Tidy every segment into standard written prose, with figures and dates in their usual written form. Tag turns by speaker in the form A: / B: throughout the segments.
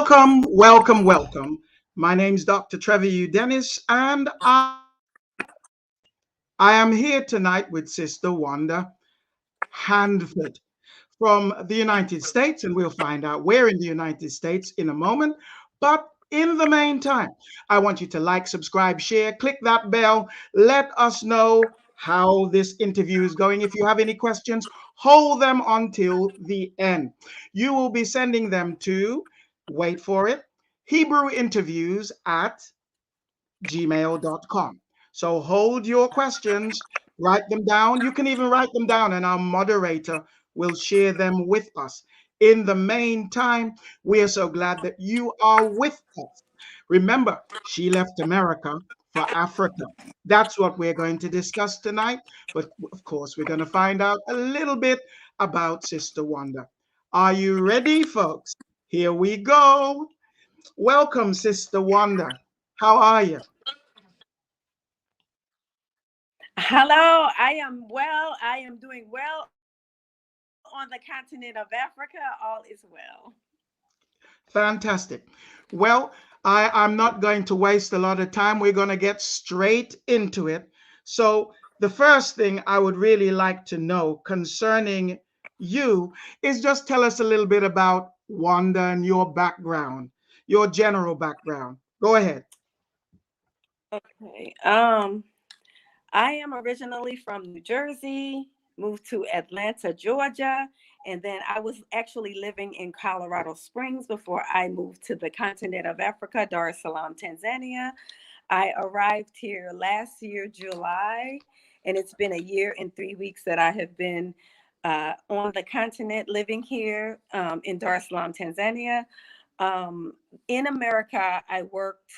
A: Welcome, welcome, welcome. My name's Dr. Trevor U. Dennis, and I am here tonight with Sister Wanda Handford from the United States, and we'll find out where in the United States in a moment. But in the meantime, I want you to like, subscribe, share, click that bell. Let us know how this interview is going. If you have any questions, hold them until the end. You will be sending them to, wait for it, Hebrew interviews at gmail.com. So hold your questions, write them down. You can even write them down, and our moderator will share them with us. In the meantime, we are so glad that you are with us. Remember, she left America for Africa. That's what we're going to discuss tonight. But of course, we're going to find out a little bit about Sister Wanda. Are you ready, folks? Here we go. Welcome, Sister Wanda. How are you?
B: Hello, I am well. I am doing well on the continent of Africa. All is well.
A: Fantastic. Well, I'm not going to waste a lot of time. We're going to get straight into it. So, the first thing I would really like to know concerning you is just tell us a little bit about Wanda and your background, your general background. Go ahead.
B: Okay. I am originally from New Jersey, moved to Atlanta, Georgia, and then I was actually living in Colorado Springs before I moved to the continent of Africa, Dar es Salaam, Tanzania. I arrived here last year, July, and it's been a year and 3 weeks that I have been on the continent living here in Dar es Salaam, Tanzania. In America, I worked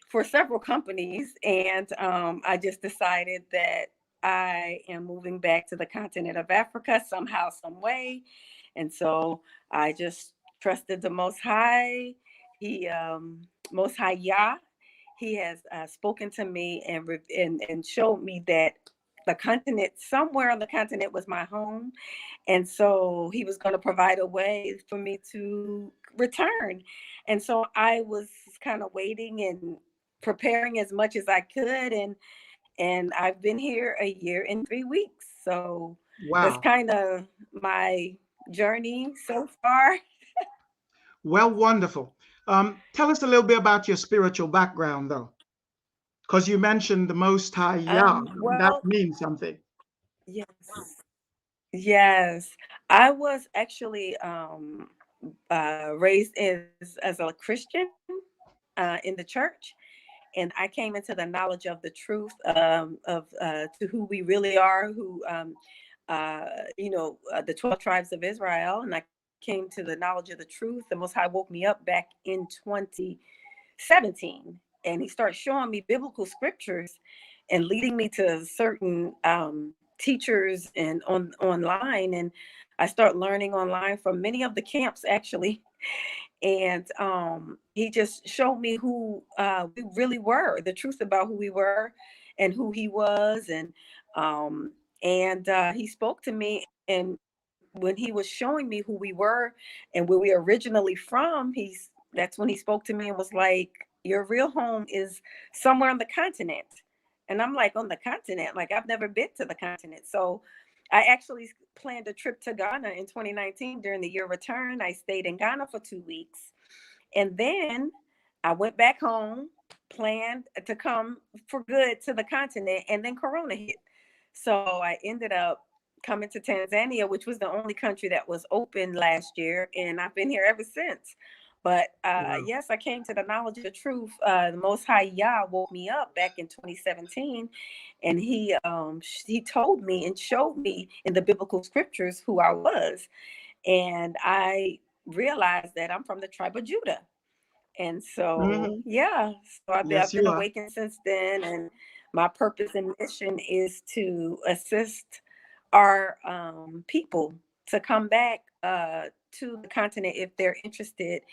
B: for several companies, and I just decided that I am moving back to the continent of Africa somehow, some way. And so I just trusted the Most High. He, Most High Yah, He has spoken to me and showed me that the continent, somewhere on the continent, was my home. And so he was going to provide a way for me to return. And so I was kind of waiting and preparing as much as I could, and I've been here a year and 3 weeks. So that's
A: Wow.
B: kind of my journey so far.
A: Well, wonderful. Tell us a little bit about your spiritual background, though, because you mentioned the Most High Yah. That
B: Well,
A: means something.
B: yes, yes. I was actually raised as a Christian in the church, and I came into the knowledge of the truth of to who we really are, who the 12 tribes of Israel, and I came to the knowledge of the truth. The Most High woke me up back in 2017, and He started showing me biblical scriptures and leading me to certain teachers and online, and I start learning online from many of the camps actually. And he just showed me who we really were, the truth about who we were and who he was. And he spoke to me, and when he was showing me who we were and where we originally from, that's when he spoke to me and was like, your real home is somewhere on the continent. And I'm like, on the continent? Like, I've never been to the continent. So I actually planned a trip to Ghana in 2019 during the year return. I stayed in Ghana for 2 weeks. And then I went back home, planned to come for good to the continent, and then Corona hit. So I ended up coming to Tanzania, which was the only country that was open last year. And I've been here ever since. But
A: Wow.
B: yes, I came to the knowledge of the truth. The Most High Yah woke me up back in 2017, and he told me and showed me in the biblical scriptures who I was, and I realized that I'm from the tribe of Judah. And so,
A: Hmm.
B: yeah, so
A: Yes,
B: I've been
A: you are.
B: awakened since then, and my purpose and mission is to assist our people to come back to the continent if they're interested,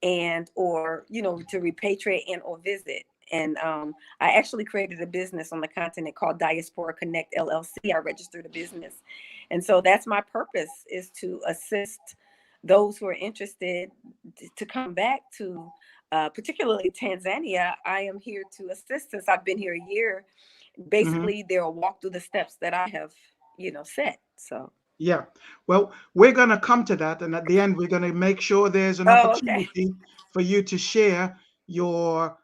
B: and or to repatriate and or visit. And I actually created a business on the continent called Diaspora Connect LLC. I registered a business, and so that's my purpose, is to assist those who are interested to come back to particularly Tanzania, I am here to assist. Since I've been here a year,
A: Mm-hmm.
B: basically they'll walk through the steps that I have, set. So.
A: Yeah. Well, we're going to come to that. And at the end, we're going to make sure there's an
B: Oh, okay.
A: opportunity for you to share your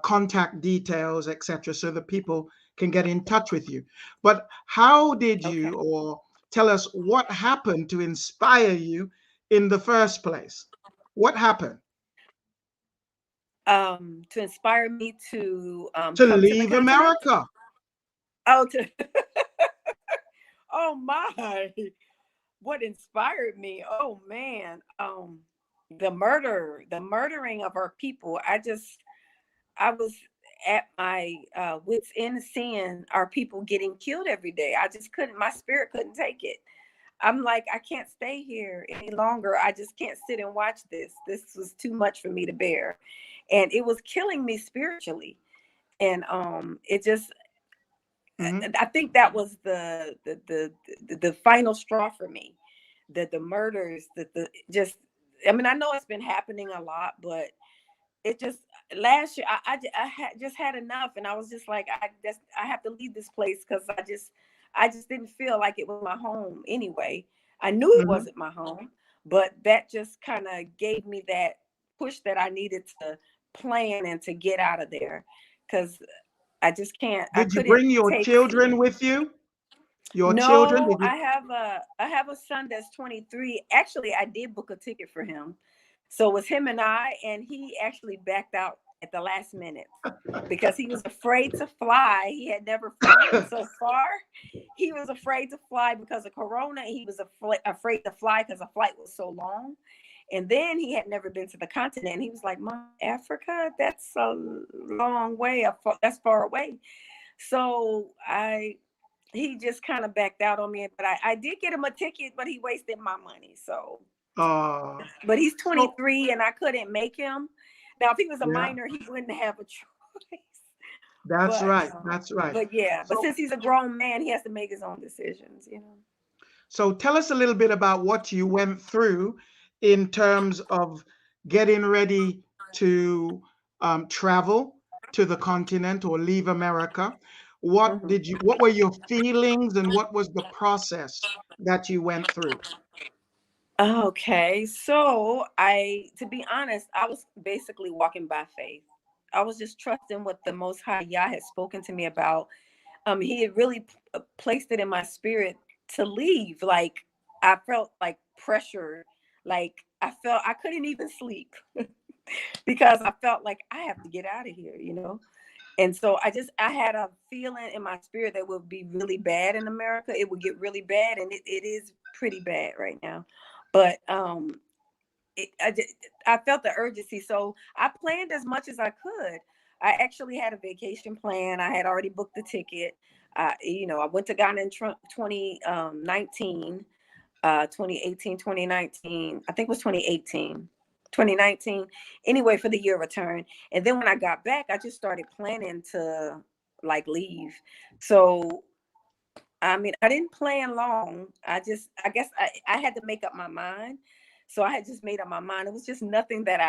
A: contact details, etc., so that people can get in touch with you. But how did
B: Okay.
A: you, or tell us what happened to inspire you in the first place? What happened
B: To inspire me to
A: to
B: come to the
A: leave
B: continent.
A: America?
B: Oh, to oh my, what inspired me? Oh man, the murdering of our people. I was at my wits end, seeing our people getting killed every day. I just couldn't. My spirit couldn't take it. I'm like, I can't stay here any longer. I just can't sit and watch this. This was too much for me to bear, and it was killing me spiritually. And it just,
A: Hmm.
B: I think that was the final straw for me. The murders, the just, I mean, I know it's been happening a lot, but it just, last year I had just had enough, and I was just like, I have to leave this place, because I just didn't feel like it was my home anyway. I knew it
A: Hmm.
B: wasn't my home, but that just kind of gave me that push that I needed to plan and to get out of there, because I
A: Did you
B: couldn't
A: bring your
B: take
A: children with you? Your children?
B: no.
A: Did you?
B: I have a son that's 23. Actually, I did book a ticket for him. So it was him and I, and he actually backed out at the last minute because he was afraid to fly. He had never flown so far. He was afraid to fly because of Corona. He was afraid to fly because the flight was so long. And then he had never been to the continent. And he was like, Mom, Africa, that's a long way. That's far away. So he just kind of backed out on me. But I did get him a ticket, but he wasted my money. So,
A: uh,
B: but he's
A: so
B: 23 and I couldn't make him. Now, if he was a
A: yeah,
B: minor, he wouldn't have a choice.
A: that's
B: But
A: right. That's right.
B: but yeah, but
A: So
B: since he's a grown man, he has to make his own decisions.
A: so tell us a little bit about what you went through in terms of getting ready to travel to the continent or leave America.
B: Mhm.
A: What were your feelings and what was the process that you went through?
B: Okay, so to be honest, I was basically walking by faith. I was just trusting what the Most High Yah had spoken to me about. He had really placed it in my spirit to leave. Like, I felt like pressure. Like, I felt I couldn't even sleep because I felt like I have to get out of here. And so I had a feeling in my spirit that would be really bad in America. It would get really bad, and it is pretty bad right now. But I felt the urgency, so I planned as much as I could. I actually had a vacation plan. I had already booked the ticket. I went to Ghana in 2019, 2018, 2019. I think it was 2018. 2019, anyway, for the year return. And then when I got back, I just started planning to like leave. So I mean, I didn't plan long. I guess I had to make up my mind. So I had just made up my mind. It was just nothing that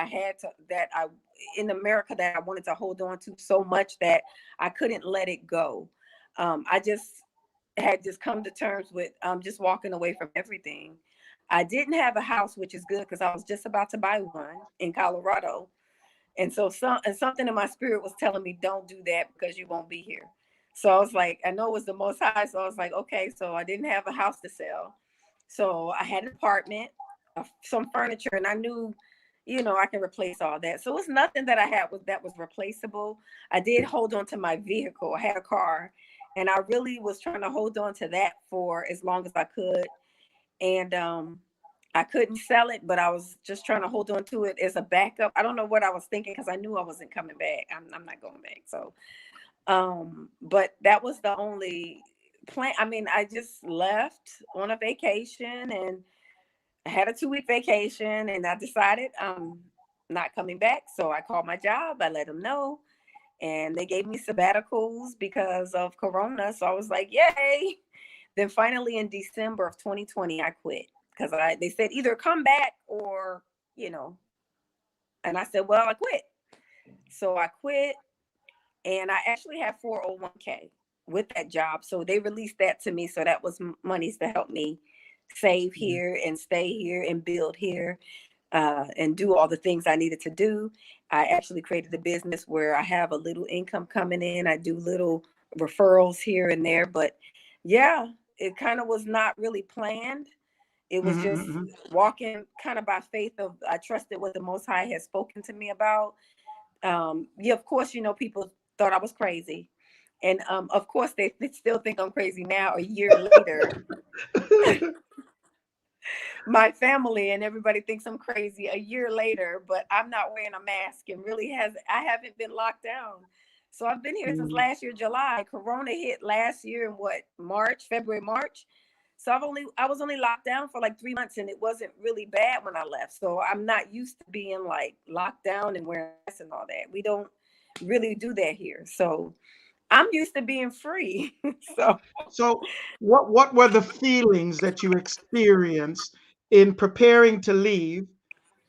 B: in America that I wanted to hold on to so much that I couldn't let it go. I just had just come to terms with just walking away from everything. I didn't have a house, which is good because I was just about to buy one in Colorado. And so something in my spirit was telling me, don't do that because you won't be here. So I was like, I know it was the Most High. So I was like, okay. So I didn't have a house to sell. So I had an apartment, some furniture, and I knew, I can replace all that. So it's nothing that I had that was replaceable. I did hold on to my vehicle. I had a car, and I really was trying to hold on to that for as long as I could. And I couldn't sell it, but I was just trying to hold on to it as a backup. I don't know what I was thinking because I knew I wasn't coming back. I'm not going back. So, but that was the only plan. I mean, I just left on a vacation and I had a 2-week vacation, and I decided I'm not coming back. So I called my job. I let them know, and they gave me sabbaticals because of Corona. So I was like, yay. Then finally in December of 2020, I quit because they said either come back or, and I said, well, I quit. So I quit, and I actually have 401k with that job. So they released that to me. So that was monies to help me save here and stay here and build here, and do all the things I needed to do. I actually created a business where I have a little income coming in. I do little referrals here and there, but yeah, it kind of was not really planned. It was just walking kind of by faith of, I trusted what the Most High had spoken to me about. Yeah, of course, people thought I was crazy. And of course, they still think I'm crazy now, a year later. My family and everybody thinks I'm crazy a year later, but I'm not wearing a mask, and I haven't been locked down. So I've been here since last year, July. Corona hit last year in February, March. So I was only locked down for like 3 months, and it wasn't really bad when I left. So I'm not used to being like locked down and wearing masks and all that. We don't really do that here. So I'm used to being free.
A: So what were the feelings that you experienced in preparing to leave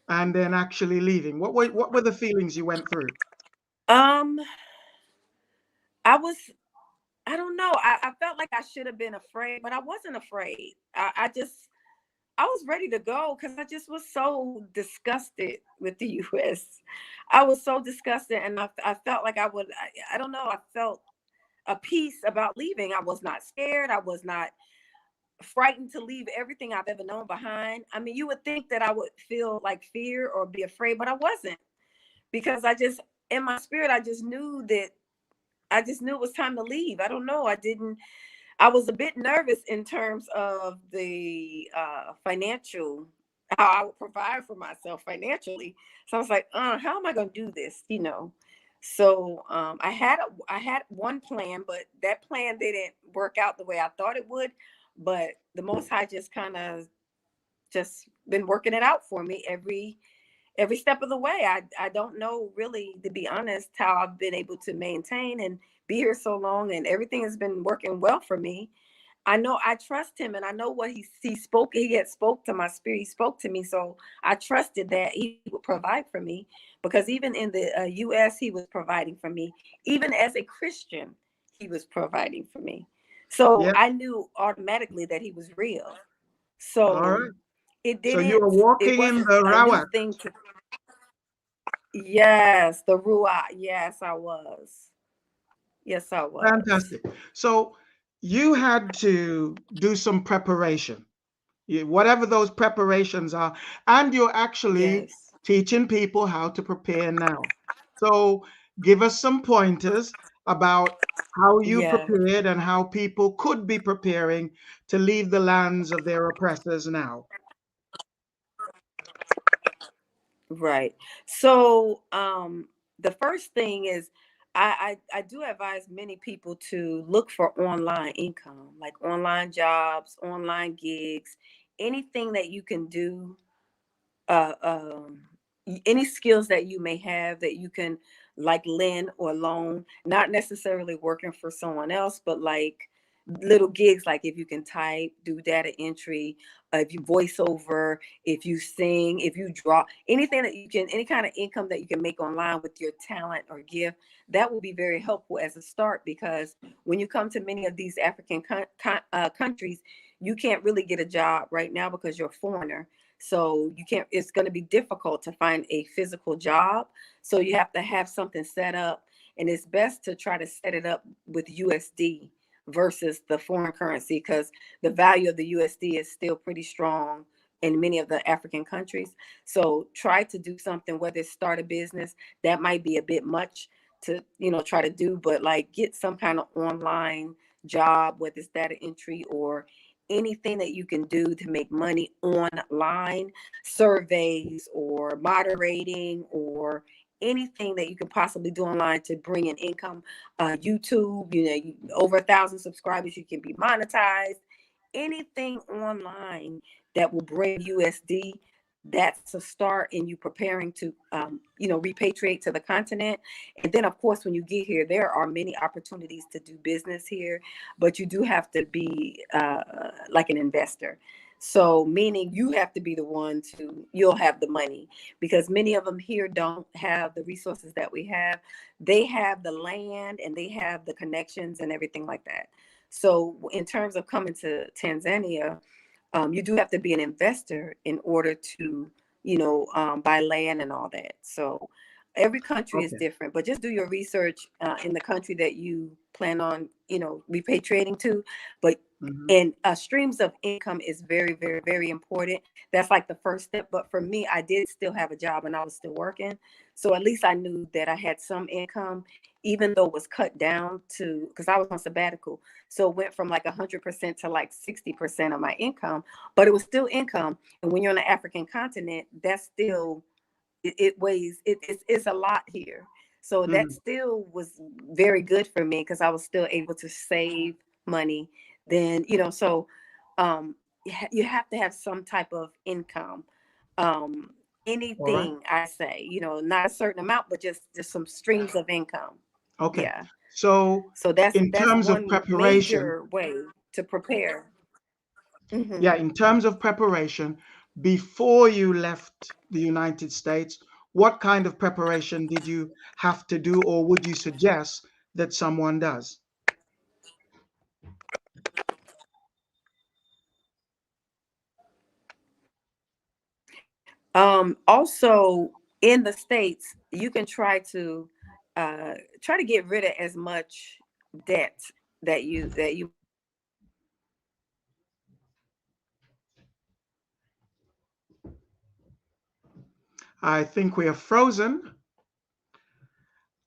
A: and then actually leaving? What were the feelings you went through?
B: um, I was I don't know. I felt like I should have been afraid, but I wasn't afraid. I was ready to go because I just was so disgusted with the U.S. I was so disgusted, and I felt like I don't know. I felt a peace about leaving. I was not scared. I was not frightened to leave everything I've ever known behind. I mean, you would think that I would feel like fear or be afraid, but I wasn't, because in my spirit, I just knew it was time to leave. I don't know. I was a bit nervous in terms of the financial, how I would provide for myself financially. So I was like, how am I going to do this? So I had one plan, but that plan didn't work out the way I thought it would. But the Most High just kind of just been working it out for me every step of the way. I don't know, really, to be honest, how I've been able to maintain and be here so long, and everything has been working well for me. I know I trust him, and I know what he spoke. He had spoke to my spirit. He spoke to me, so I trusted that he would provide for me. Because even in the U.S., he was providing for me. Even as a Christian, he was providing for me. So
A: Yeah.
B: I knew automatically that he was real.
A: All
B: So
A: right. So you were
B: it
A: walking in
B: wasn't
A: the
B: a new
A: Rawat.
B: thing to. Yes, the Ruah. Yes, I was. Yes, I was.
A: Fantastic. So you had to do some preparation, whatever those preparations are, and you're actually
B: Yes.
A: teaching people how to prepare now. So give us some pointers about how you
B: Yeah.
A: prepared and how people could be preparing to leave the lands of their oppressors now.
B: Right. So, the first thing is, I do advise many people to look for online income, like online jobs, online gigs, anything that you can do, uh, um, any skills that you may have that you can like lend or loan, not necessarily working for someone else, but like little gigs, like if you can type, do data entry, if you voice over, if you sing, if you draw, anything that you can, any kind of income that you can make online with your talent or gift, that will be very helpful as a start. Because when you come to many of these African countries, you can't really get a job right now because you're a foreigner. So you can't, it's going to be difficult to find a physical job. So you have to have something set up, and it's best to try to set it up with USD versus the foreign currency, because the value of the USD is still pretty strong in many of the African countries. So try to do something, whether it's start a business. That might be a bit much to, try to do, but like get some kind of online job, whether it's data entry or anything that you can do to make money online, surveys or moderating, or anything that you can possibly do online to bring in income. YouTube, over 1,000 subscribers, you can be monetized. Anything online that will bring USD, that's a start in you preparing to, repatriate to the continent. And then, of course, when you get here, there are many opportunities to do business here, but you do have to be like an investor. So meaning you have to be the one to, you'll have the money, because many of them here don't have the resources that we have. They have the land and they have the connections and everything like that. So in terms of coming to Tanzania, you do have to be an investor in order to, buy land and all that. So every country is
A: Okay.
B: different, but just do your research in the country that you plan on, repatriating to. But
A: Mhm.
B: and streams of income is very, very, very important. That's like the first step. But for me, I did still have a job and I was still working. So at least I knew that I had some income, even though it was cut down to, because I was on sabbatical. So it went from like 100% to like 60% of my income, but it was still income. And when you're on the African continent, that's still, it weighs, it's a lot here. So that
A: Mhm.
B: still was very good for me because I was still able to save money. Then, so you have to have some type of income. Um,
A: All right.
B: Anything I say, not a certain amount, but just some streams of income.
A: Okay.
B: Yeah.
A: So
B: So that's
A: in
B: that's
A: terms of
B: one
A: preparation,
B: major way to prepare.
A: yeah,
B: Hmm.
A: in terms of preparation, before you left the United States, what kind of preparation did you have to do, or would you suggest that someone does?
B: Also in the States, you can try to get rid of as much debt that you
A: I think we are frozen.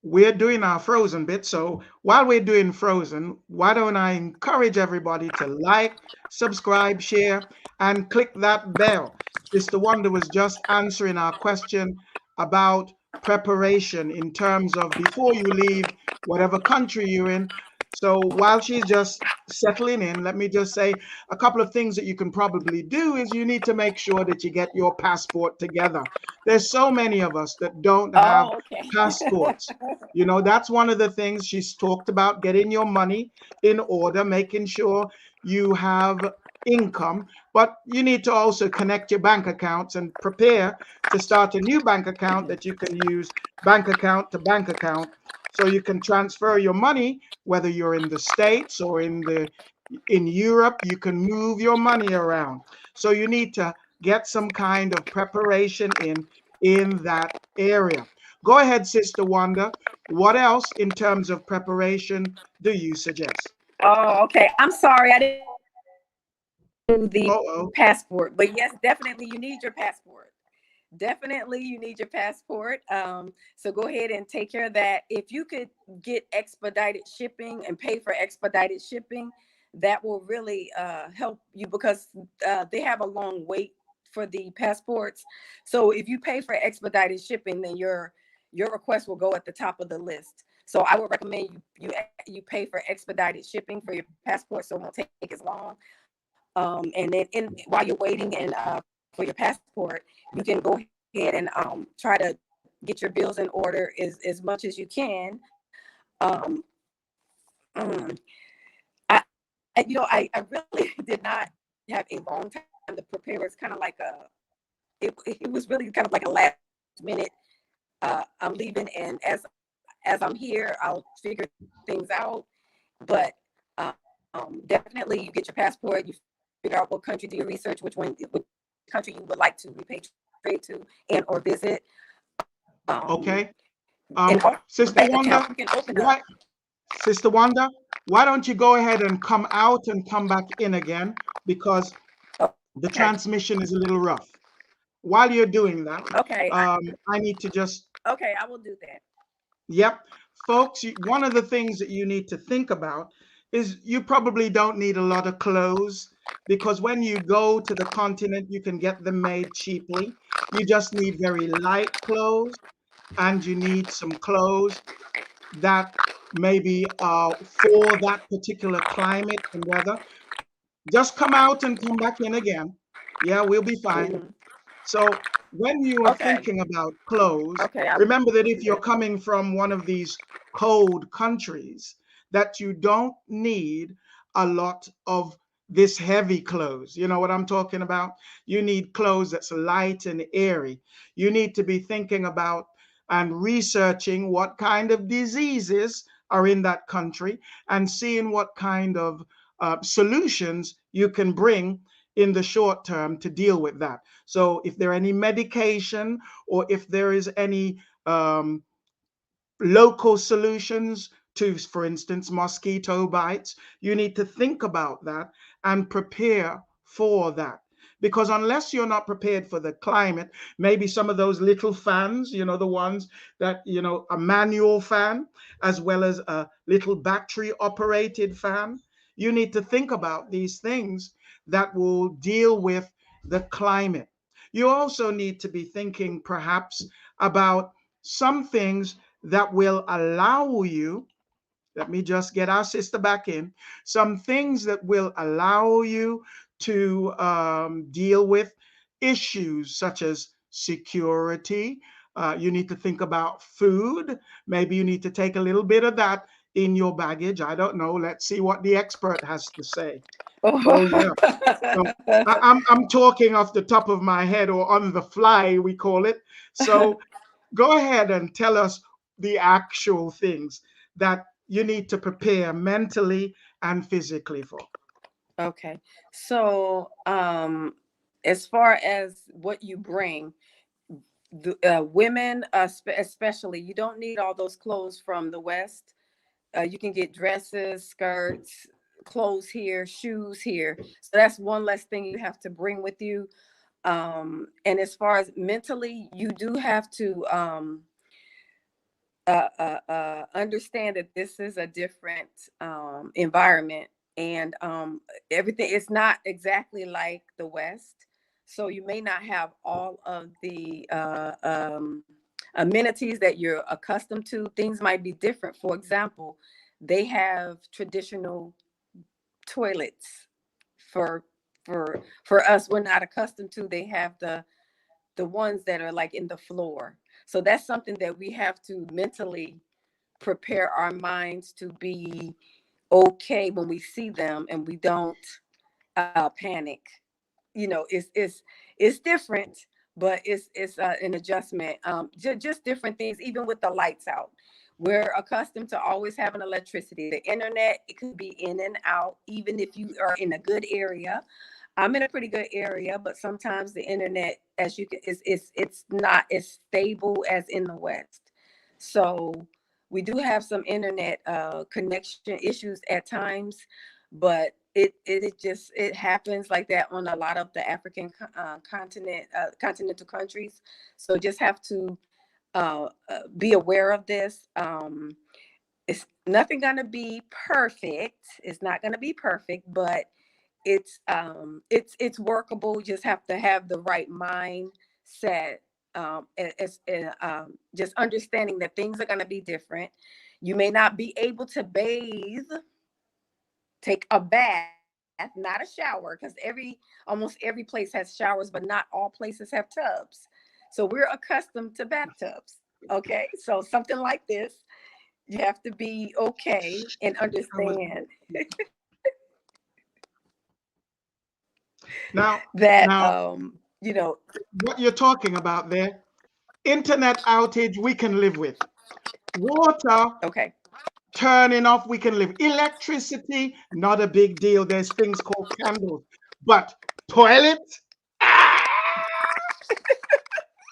A: We're doing our frozen bit. So while we're doing frozen, why don't I encourage everybody to like, subscribe, share, and click that bell? Sister Wanda was just answering our question about preparation in terms of before you leave whatever country you're in. So while she's just settling in, let me just say a couple of things that you can probably do is you need to make sure that you get your passport together. There's so many of us that don't have
B: Oh, okay.
A: passports. You know, that's one of the things she's talked about, getting your money in order, making sure you have income, but you need to also connect your bank accounts and prepare to start a new bank account that you can use bank account to bank account so you can transfer your money whether you're in the States or in Europe. You can move your money around. So you need to get some kind of preparation in that area. Go ahead, Sister Wanda. What else in terms of preparation do you suggest?
B: Oh, okay. I'm sorry, I didn't do the
A: Uh-oh.
B: passport, but yes, definitely you need your passport. Definitely you need your passport. So go ahead and take care of that. If you could get expedited shipping and pay for expedited shipping, that will really help you, because they have a long wait for the passports. So if you pay for expedited shipping, then your request will go at the top of the list. So I would recommend you pay for expedited shipping for your passport, so it won't take as long. And then while you're waiting and for your passport, you can go ahead and try to get your bills in order as much as you can. Um, um, I really did not have a long time to prepare. It's kind of like it was really kind of like a last minute. I'm leaving, and as I'm here, I'll figure things out. But definitely, you get your passport. You figure out what country, do your research, which country you would like to repatriate to and or visit. Um,
A: Okay.
B: and also
A: Sister
B: bank
A: Wanda,
B: accounts you can open up.
A: why Sister Wanda, why don't you go ahead and come out and come back in again? Because the
B: Okay,
A: transmission is a little rough. While you're doing that,
B: okay,
A: I need to just,
B: okay. I will do that.
A: yep. Folks, one of the things that you need to think about is you probably don't need a lot of clothes because when you go to the continent, you can get them made cheaply. You just need very light clothes and you need some clothes that maybe for that particular climate and weather. Just come out and come back in again. Yeah, we'll be fine.
B: Hmm.
A: So when you are
B: Okay,
A: thinking about clothes,
B: okay. I will
A: remember that if
B: do
A: you're
B: that.
A: coming from one of these cold countries, that you don't need a lot of this heavy clothes. You know what I'm talking about? You need clothes that's light and airy. You need to be thinking about and researching what kind of diseases are in that country and seeing what kind of solutions you can bring in the short term to deal with that. So if there are any medication or if there is any local solutions to, for instance, mosquito bites, you need to think about that and prepare for that. Because unless you're not prepared for the climate, maybe some of those little fans, you know, the ones that, you know, a manual fan as well as a little battery operated fan, you need to think about these things that will deal with the climate. You also need to be thinking perhaps about some things that will allow you, let me just get our sister back in, some things that will allow you to deal with issues such as security. You need to think about food. Maybe you need to take a little bit of that in your baggage. I don't know. Let's see what the expert has to say. Oh, yeah. So I'm talking off the top of my head or on the fly, we call it. So go ahead and tell us the actual things that you need to prepare mentally and physically for.
B: Okay. So, as far as what you bring, the women, especially, you don't need all those clothes from the West. You can get dresses, skirts, clothes here, shoes here. So that's one less thing you have to bring with you. And as far as mentally, you do have to understand that this is a different environment, and everything is not exactly like the West. So you may not have all of the amenities that you're accustomed to. Things might be different. For example, they have traditional toilets for for us. We're not accustomed to. They have the ones that are like in the floor. So that's something that we have to mentally prepare our minds to be okay when we see them, and we don't panic. You know, it's different, but it's an adjustment. Just different things. Even with the lights out, we're accustomed to always having electricity. The internet, it could be in and out, even if you are in a good area. I'm in a pretty good area, but sometimes the internet, as you can, it's not as stable as in the West. So we do have some internet connection issues at times, but it happens like that on a lot of the African continental countries. So just have to be aware of this. It's nothing gonna be perfect. It's not gonna be perfect, but it's workable. You just have to have the right mindset. Just understanding that things are gonna be different. You may not be able to bathe, take a bath, not a shower, because almost every place has showers, but not all places have tubs. So we're accustomed to bathtubs. Okay, so something like this, you have to be okay and
A: I was
B: understand
A: now
B: that
A: now
B: you know.
A: what you're talking about there, internet outage we can live with. Water
B: Okay.
A: turning off we can live. Electricity, not a big deal. There's things called candles. But toilets, ah,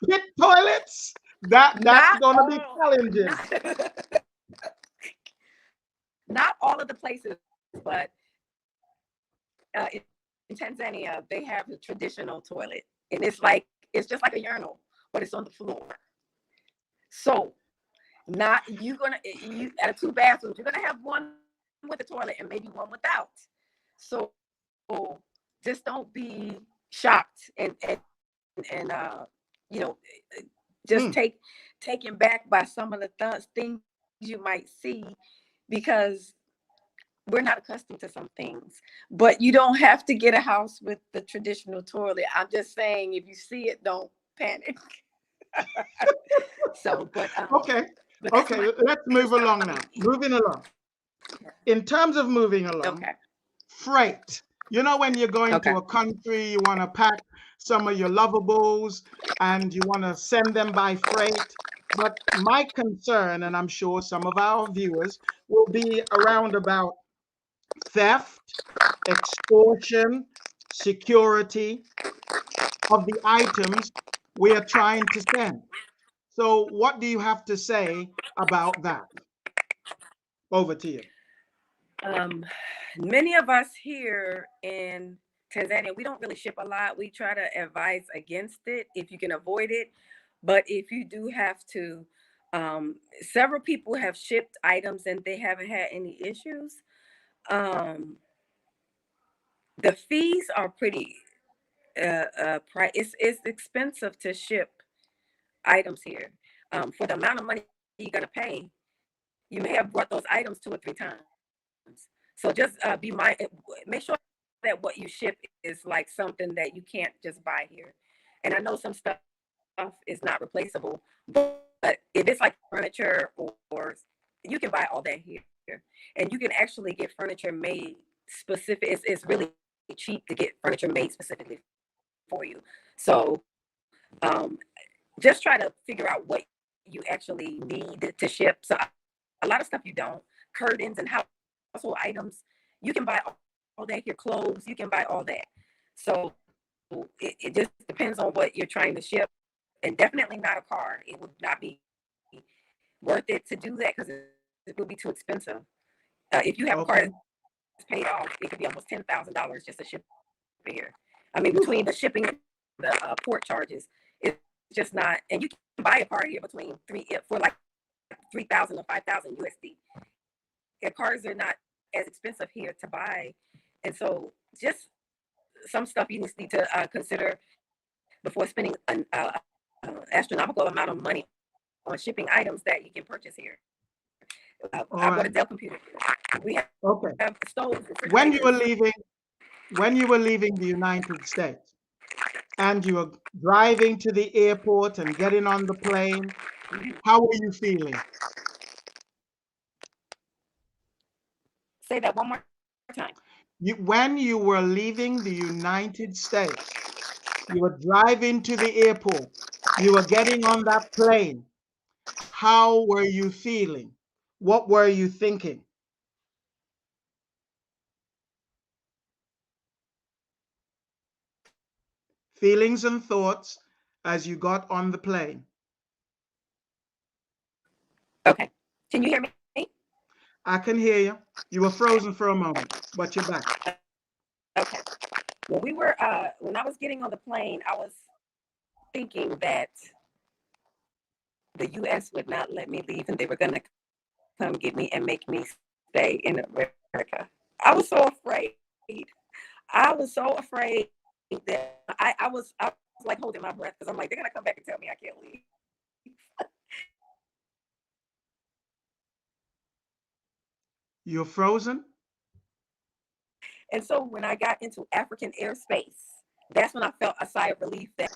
A: pit toilets, that's
B: Not
A: gonna be
B: all,
A: challenging.
B: not, not all of the places, but in Tanzania they have a traditional toilet, and it's just like a urinal, but it's on the floor. So not you gonna you out of two bathrooms, you're gonna have one with a toilet and maybe one without. So just don't be shocked and you know just
A: Hmm.
B: taken back by some of the things you might see, because we're not accustomed to some things. But you don't have to get a house with the traditional toilet. I'm just saying, if you see it, don't panic. So
A: Okay.
B: but that's
A: Okay,
B: my
A: let's move along now. Moving along. In terms of moving
B: okay.
A: along, freight. You know, when you're going to
B: Okay.
A: a country, you want to pack some of your lovables and you want to send them by freight. But my concern, and I'm sure some of our viewers will be around about theft, extortion, security of the items we are trying to send. So, what do you have to say about that? Over to you.
B: Um, Many of us here in Tanzania, we don't really ship a lot. We try to advise against it if you can avoid it. But if you do have to, several people have shipped items and they haven't had any issues. Um, the fees are pretty price. It's expensive to ship items here. For the amount of money you're gonna pay, you may have brought those items 2 or 3 times. So just make sure that what you ship is like something that you can't just buy here. And I know some stuff is not replaceable, but if it's like furniture or you can buy all that here. And you can actually get furniture made specific. It's really cheap to get furniture made specifically for you. So just try to figure out what you actually need to ship. So a lot of stuff you don't. Curtains and household items, you can buy all that here. Clothes, you can buy all that. So it just depends on what you're trying to ship, and definitely not a car. It would not be worth it to do that because it would be too expensive. If you have a car that's paid off, it could be
A: Okay.
B: almost $10,000 just to ship it here. I mean, between the shipping and the port charges, it's just not. And you can buy a car here between for like 3,000 to 5,000 USD. And cars are not as expensive here to buy, and so just some stuff you need to consider before spending an astronomical amount of money on shipping items that you can purchase here. I bought a Dell
A: All
B: computer.
A: right.
B: We have stoves,
A: Okay.
B: refrigerators.
A: When you were leaving, when you were leaving the United States and you were driving to the airport and getting on the plane, how were you feeling?
B: Say that one more time.
A: When you were leaving the United States, you were driving to the airport, you were getting on that plane. How were you feeling? What were you thinking? Feelings and thoughts as you got on the plane.
B: Okay. Can you hear me?
A: I can hear you. You were frozen for a moment, but you're back.
B: Okay. When we were when I was getting on the plane, I was thinking that the US would not let me leave and they were gonna come get me and make me stay in America. I was so afraid. I was so afraid that I was like holding my breath because I'm like, they're gonna come back and tell me I can't leave.
A: You're frozen?
B: And so when I got into African airspace, that's when I felt a sigh of relief that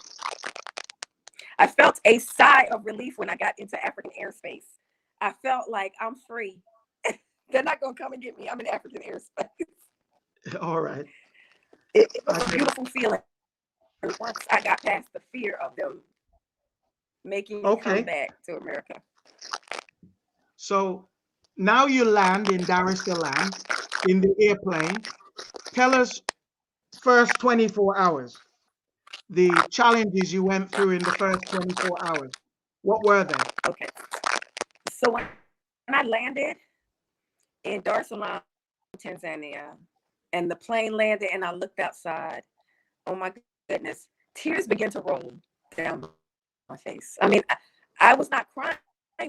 B: I felt a sigh of relief when I got into African airspace. I felt like I'm free. They're not gonna come and get me. I'm in African airspace.
A: All right.
B: It was
A: I
B: a
A: get it.
B: beautiful feeling once I got past the fear of them making me come
A: Okay.
B: back to America.
A: So now you land in Dar es Salaam in the airplane. Tell us first 24 hours, the challenges you went through in the first 24 hours. What were they?
B: Okay. So when I landed in Dar es Salaam, Tanzania, and the plane landed and I looked outside, oh my goodness, tears began to roll down my face. I mean, I was not crying,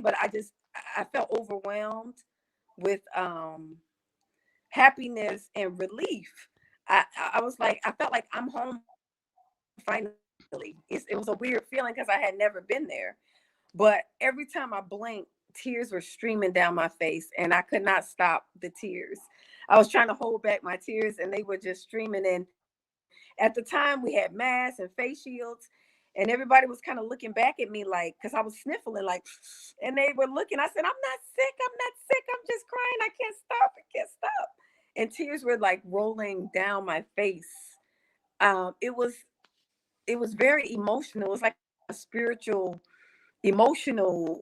B: but I felt overwhelmed with happiness and relief. I was like, I felt like I'm home finally. It was a weird feeling because I had never been there. But every time I blinked, tears were streaming down my face and I could not stop the tears. I was trying to hold back my tears and they were just streaming in. At the time, we had masks and face shields, and everybody was kind of looking back at me like, because I was sniffling, like, and they were looking. I said, I'm not sick. I'm not sick. I'm just crying. I can't stop. I can't stop. and tears were like rolling down my face. It was very emotional. It was like a spiritual, emotional.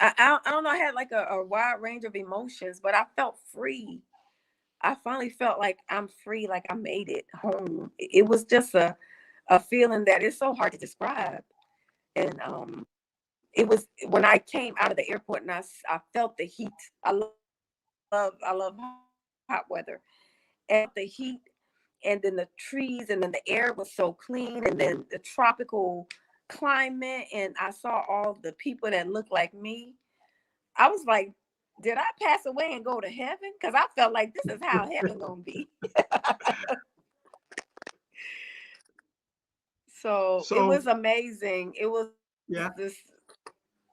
B: I don't know. I had like a wide range of emotions, but I felt free. I finally felt like I'm free, like I made it home. It was just a feeling that is so hard to describe. And it was when I came out of the airport and I felt the heat. I love hot weather. And the heat, and then the trees, and then the air was so clean, and then the tropical climate, and I saw all the people that looked like me. I was like, did I pass away and go to heaven? Because I felt like this is how heaven gonna be. So it
A: So
B: was amazing. It was
A: yeah,
B: this,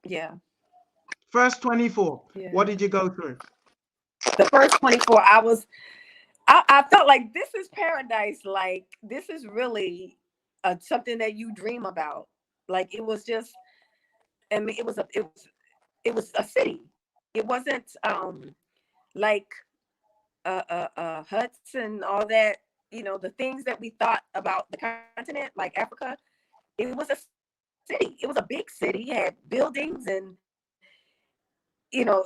B: yeah,
A: first 24. What
B: yeah.
A: did you go through?
B: The first 24 hours, I felt like this is paradise. Like this is really something that you dream about. Like it was just, I mean, it was a city. It wasn't like huts and all that. The things that we thought about the continent, like Africa. It was a city. It was a big city. It had buildings and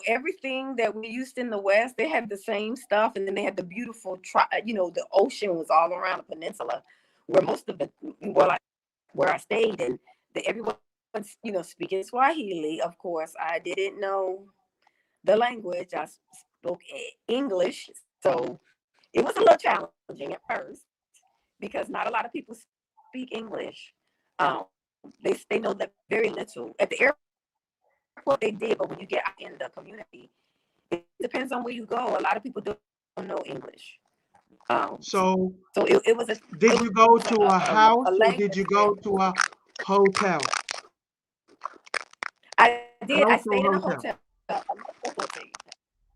B: everything that we used in the West. They had the same stuff, and then they had the beautiful the ocean was all around the peninsula, where most of the where I stayed, and everyone's speaking Swahili. Of course, I didn't know the language. I spoke English, so it was a little challenging at first because not a lot of people speak English. Um, they know that very little. At the airport, they did, but when you get out in the community, it depends on where you go. A lot of people don't know English.
A: So
B: So
A: did you go to a
B: a
A: house or did
B: language
A: you
B: barrier.
A: go to a hotel?
B: I did.
A: A
B: I stayed
A: local
B: in a
A: hotel.
B: hotel,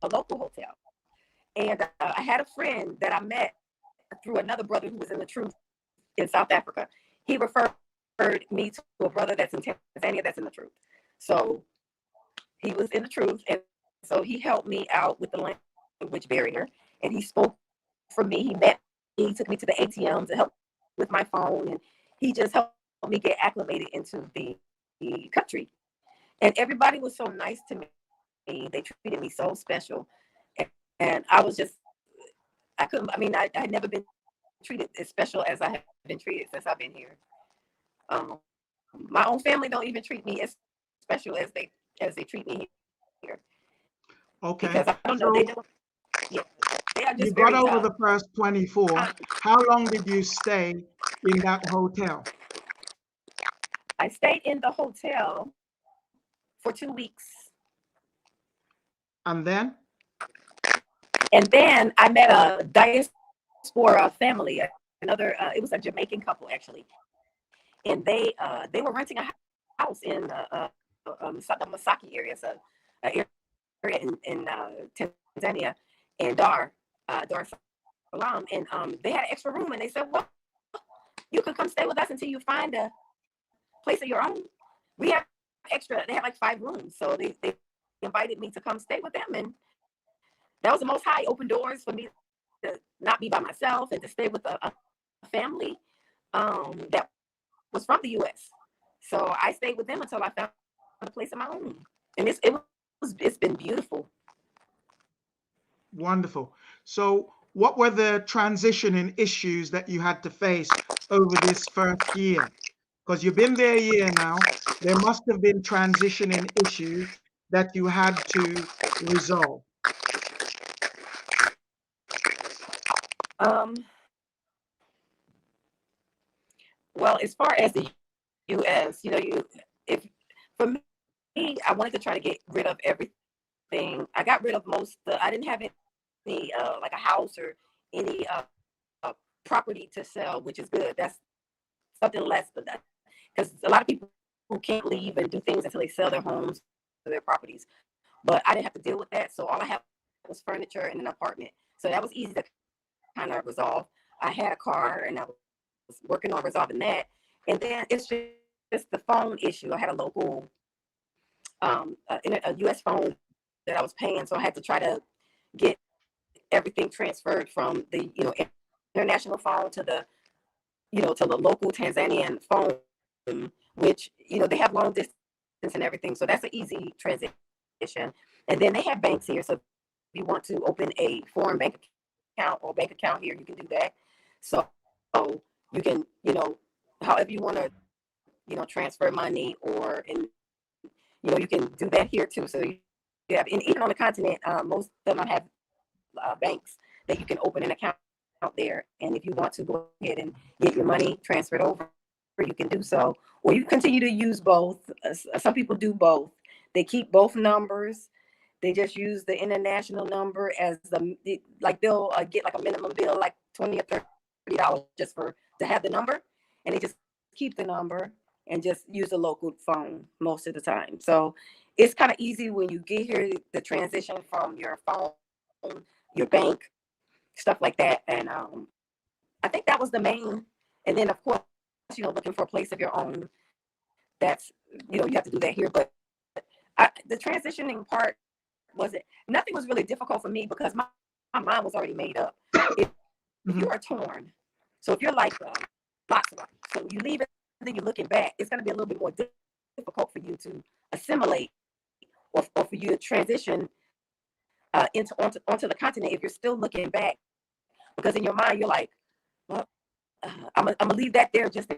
B: a local hotel, and I had a friend that I met through another brother who was in the truth in South Africa. He referred me to a brother that's in Tanzania that's in the truth. So he was in the truth, and so he helped me out with the language barrier, and he spoke for me. He met me, he took me to the ATMs and helped with my phone, and he just helped me get acclimated into the country. And everybody was so nice to me. They treated me so special, and I was just I couldn't. I mean, I had never been treated as special as I have been treated since I've been here. Um, my own family don't even treat me as special as they treat me here
A: Okay.
B: because I don't know. They
A: So
B: don't. Yeah, they are
A: you
B: just
A: got
B: very
A: over the first 24.
B: kind.
A: How long did you stay in that hotel?
B: I stayed in the hotel for 2 weeks,
A: And then?
B: and then I met a diaspora family. Another, it was a Jamaican couple actually, and they were renting a house in the Masaki area, so area in Tanzania, and Dar es Salaam, and they had an extra room, and they said, "Well, you can come stay with us until you find a place of your own. We have extra." They had like 5 rooms, so they invited me to come stay with them, and that was the most high. Open doors for me to not be by myself and to stay with a family that was from the U.S. So I stayed with them until I found a place of my own, and it's been beautiful.
A: Wonderful. So what were the transitioning issues that you had to face over this first year? Because you've been there a year now. There must have been transitioning issues that you had to resolve.
B: Um, well, as far as the U.S., if for me, I wanted to try to get rid of everything. I got rid of most. I didn't have any like a house or any uh, property to sell, which is good. That's something less than that, because a lot of people who can't leave and do things until they sell their homes or their properties. But I didn't have to deal with that, so all I had was furniture and an apartment. So that was easy to kind of resolve. I had a car, and I was working on resolving that. And then it's just the phone issue. I had a local a U.S. phone that I was paying, so I had to try to get everything transferred from the international phone to the to the local Tanzanian phone, which they have long distance and everything. So that's an easy transition. And then they have banks here. So if you want to open a foreign bank account or bank account here, you can do that. So you can, however you want to, transfer money, or and you can do that here too. So you have, and even on the continent, most of them have banks that you can open an account out there. And if you want to go ahead and get your money transferred over, you can do so. Or you continue to use both. Some people do both. They keep both numbers. They just use the international number as like they'll get like a minimum bill, like $20 or $30 just to have the number, and they just keep the number and just use the local phone most of the time. So it's kind of easy when you get here, the transition from your phone, your bank, stuff like that. And I think that was the main. And then of course, looking for a place of your own. That's you have to do that here. But the transitioning part nothing was really difficult for me because my mind was already made up. If you are torn, so if you're like lots of them, so you leave it and then you're looking back, it's going to be a little bit more difficult for you to assimilate, or for you to transition onto the continent if you're still looking back, because in your mind you're like, well, I'm gonna leave that there just in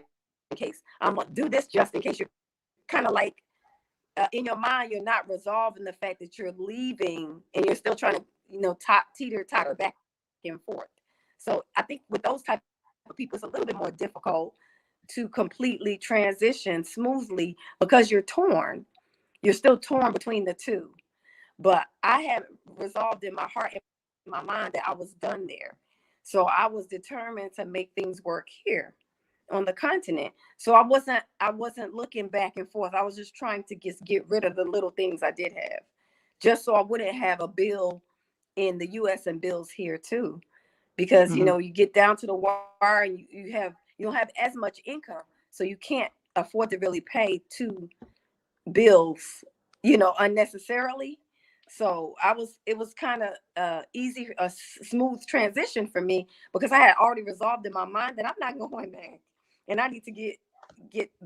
B: case. I'm gonna do this just in case. You're kind of like in your mind, you're not resolving the fact that you're leaving, and you're still trying to teeter-totter back and forth. So I think with those type of people, it's a little bit more difficult to completely transition smoothly because you're torn. You're still torn between the two. But I had resolved in my heart and my mind that I was done there. So I was determined to make things work here on the continent. So I wasn't looking back and forth. I was just trying to get rid of the little things I did have, just so I wouldn't have a bill in the US and bills here too. Because you get down to the wire and you don't have as much income. So you can't afford to really pay two bills, unnecessarily. So it was kind of easy, a smooth transition for me, because I had already resolved in my mind that I'm not going back, and I need to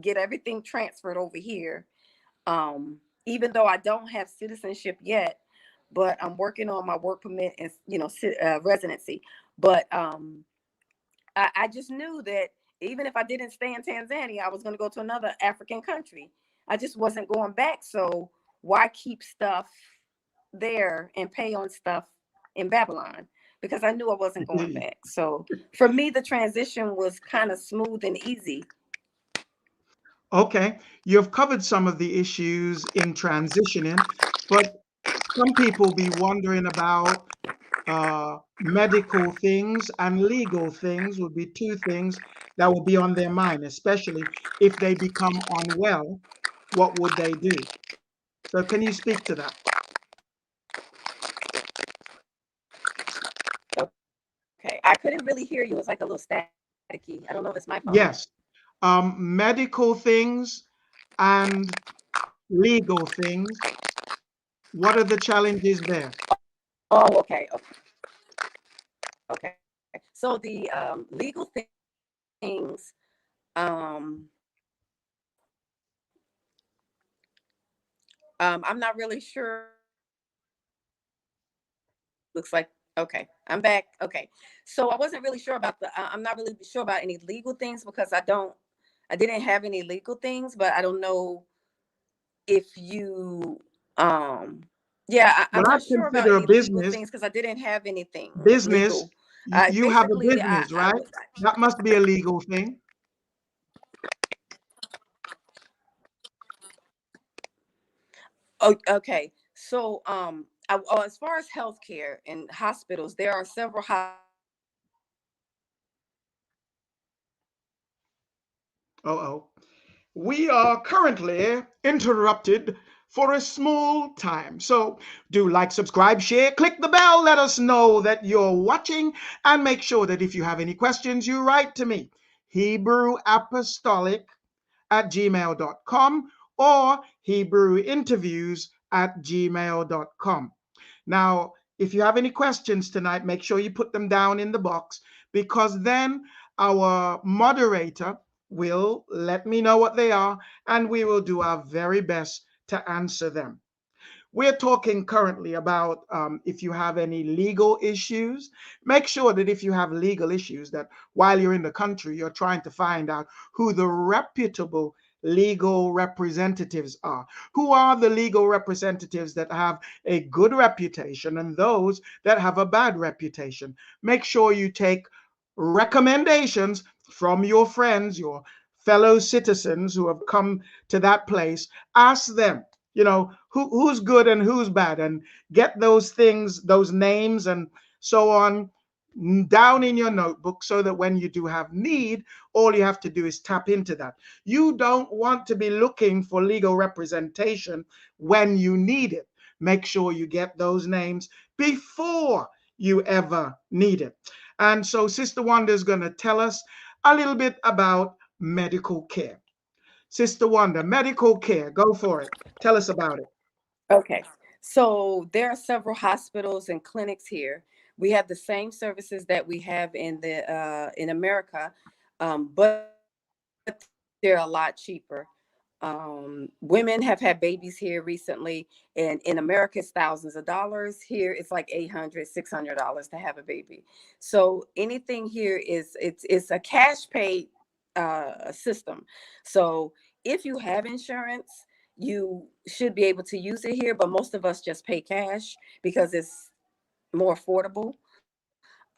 B: get everything transferred over here. Even though I don't have citizenship yet, but I'm working on my work permit and residency. But I just knew that even if I didn't stay in Tanzania, I was going to go to another African country. I just wasn't going back. So why keep stuff there and pay on stuff in Babylon? Because I knew I wasn't going back. So for me, the transition was kind of smooth and easy.
A: Okay, you've covered some of the issues in transitioning, but some people be wondering about medical things, and legal things would be two things that will be on their mind, especially if they become unwell. What would they do? So, can you speak to that?
B: Okay, I couldn't really hear you. It was like a little staticky. I don't know if it's my phone.
A: Yes, medical things and legal things. What are the challenges there?
B: Oh, okay, okay. So the legal things, um, I'm not really sure. Looks like okay. I'm back. Okay. So I wasn't really sure about I'm not really sure about any legal things because I didn't have any legal things, but I don't know if you yeah, I'm
A: Well, I
B: not sure about
A: consider a
B: any legal
A: business.
B: things because I didn't have anything
A: Business.
B: legal.
A: You have a
B: Basically,
A: business,
B: I
A: right?
B: was
A: That must be a legal thing.
B: oh, okay. So as far as healthcare and hospitals, there are several
A: Oh. We are currently interrupted for a small time. So do like, subscribe, share, click the bell, let us know that you're watching, and make sure that if you have any questions, you write to me, Hebrew Apostolic at gmail.com or Hebrew Interviews at gmail.com. Now, If you have any questions tonight, make sure you put them down in the box, because then our moderator will let me know what they are, and we will do our very best to answer them. We're talking currently about if you have any legal issues. Make sure that if you have legal issues, that while you're in the country, you're trying to find out who the reputable legal representatives are. Who are the legal representatives that have a good reputation and those that have a bad reputation? Make sure you take recommendations from your friends, your fellow citizens who have come to that place. Ask them, who's good and who's bad, and get those things, those names and so on, down in your notebook, so that when you do have need, all you have to do is tap into that. You don't want to be looking for legal representation when you need it. Make sure you get those names before you ever need it. And so Sister Wanda is going to tell us a little bit about medical care. Sister Wanda, medical care, go for it. Tell us about it.
B: Okay. So there are several hospitals and clinics here. We have the same services that we have in America, but they're a lot cheaper. Women have had babies here recently, and in America it's thousands of dollars. Here it's like $800, $600 to have a baby. So anything here it's a cash paid system. So if you have insurance, you should be able to use it here, but most of us just pay cash because it's more affordable.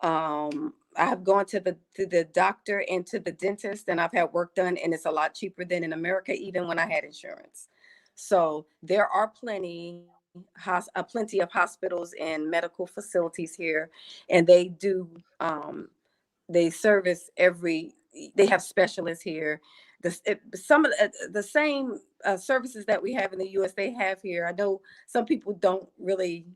B: I have gone to the doctor and to the dentist, and I've had work done, and it's a lot cheaper than in America, even when I had insurance. So there are plenty of hospitals and medical facilities here, and they service every. They have specialists here. Some of the same services that we have in the U.S. they have here. I know some people don't really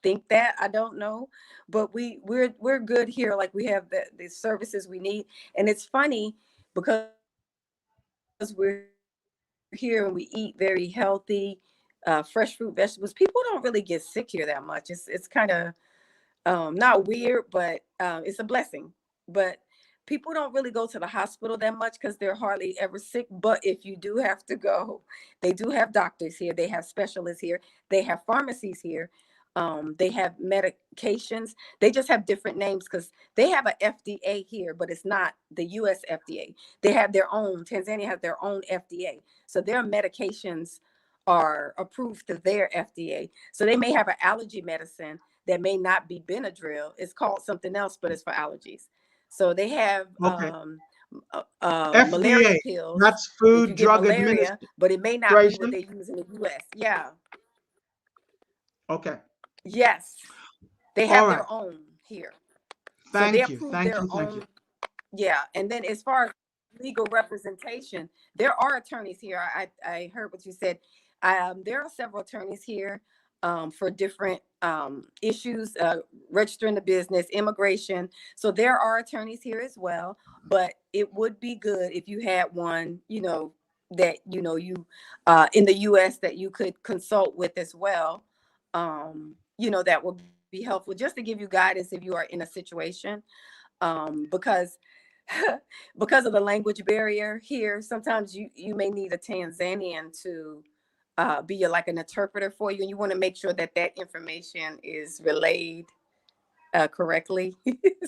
B: think that. I don't know, but we're good here. Like we have the services we need, and it's funny because we're here and we eat very healthy, fresh fruit, vegetables. People don't really get sick here that much. It's kind of not weird, but it's a blessing. But people don't really go to the hospital that much because they're hardly ever sick. But if you do have to go, they do have doctors here. They have specialists here. They have pharmacies here. They have medications. They just have different names because they have a FDA here, but it's not the US FDA. They have their own. Tanzania has their own FDA. So their medications are approved to their FDA. So they may have an allergy medicine that may not be Benadryl. It's called something else, but it's for allergies. So they have
A: Okay.
B: malaria
A: FDA,
B: pills
A: that's
B: if
A: Food
B: you get
A: Drug
B: malaria, but it may not be what
A: Administration.
B: they use in the US. Yeah.
A: Okay.
B: Yes. They
A: All
B: have
A: right.
B: their own here. So they
A: Thank you.
B: approve
A: Thank
B: their
A: you. Thank you.
B: own. Yeah. And then as far as legal representation, there are attorneys here. I heard what you said. There are several attorneys here for different issues, registering the business, immigration. So there are attorneys here as well. But it would be good if you had one, that you in the U.S. that you could consult with as well. That would be helpful just to give you guidance if you are in a situation, because because of the language barrier here. Sometimes you may need a Tanzanian to like an interpreter for you, and you want to make sure that that information is relayed correctly.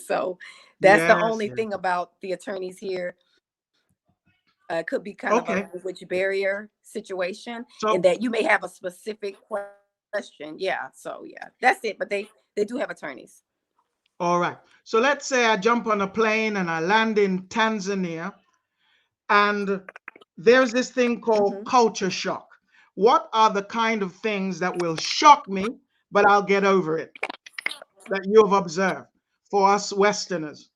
B: So that's the
A: Yes.
B: only
A: Yes.
B: thing about the attorneys here. Could be kind of a language
A: Okay.
B: barrier situation, in that you may
A: So,
B: have a specific question. Yeah. So yeah, that's it. But they do have attorneys.
A: all right. So let's say I jump on a plane and I land in Tanzania, and there's this thing called
B: Hmm.
A: culture shock. What are the kind of things that will shock me, but I'll get over it, that you have observed for us Westerners?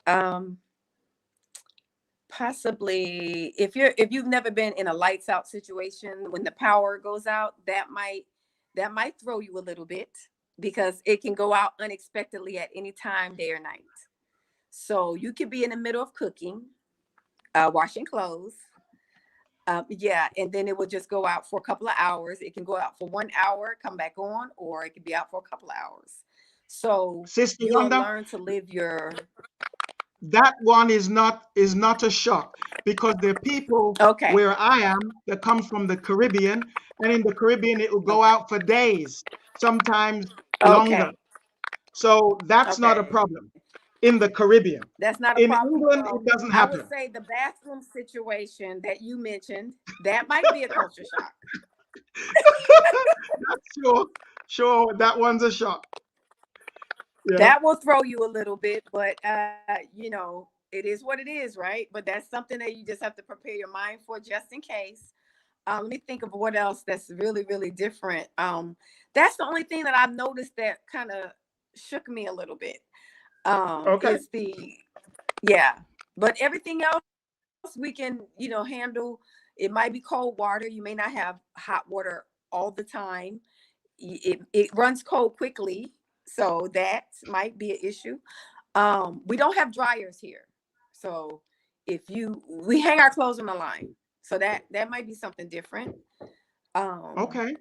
B: Um, Possibly if you've never been in a lights out situation when the power goes out, that might throw you a little bit because it can go out unexpectedly at any time, day or night. So you could be in the middle of cooking, washing clothes, Yeah, and then it will just go out for a couple of hours. It can go out for 1 hour, come back on, or it can be out for a couple of hours. So
A: Sister
B: you'll
A: Wanda,
B: learn to live your.
A: that one is not a shock because there are people
B: Okay.
A: where I am that comes from the Caribbean, and in the Caribbean it will go
B: Okay.
A: out for days, sometimes longer.
B: Okay.
A: So that's not a
B: Okay.
A: problem in the Caribbean.
B: That's not a
A: In
B: problem.
A: England, it
B: Well,
A: doesn't
B: I would
A: happen.
B: say the bathroom situation that you mentioned, that might be a culture shock.
A: That's sure, sure, that one's a shock. Yeah.
B: That will throw you a little bit, but it is what it is, right? But that's something that you just have to prepare your mind for just in case. Let me think of what else that's really, really different. That's the only thing that I've noticed that kind of shook me a little bit.
A: Okay.
B: Is the Yeah, but everything else we can, handle. It might be cold water. You may not have hot water all the time. It runs cold quickly, so that might be an issue. We don't have dryers here, so if you we hang our clothes on the line, so that might be something different. Um,
A: Okay.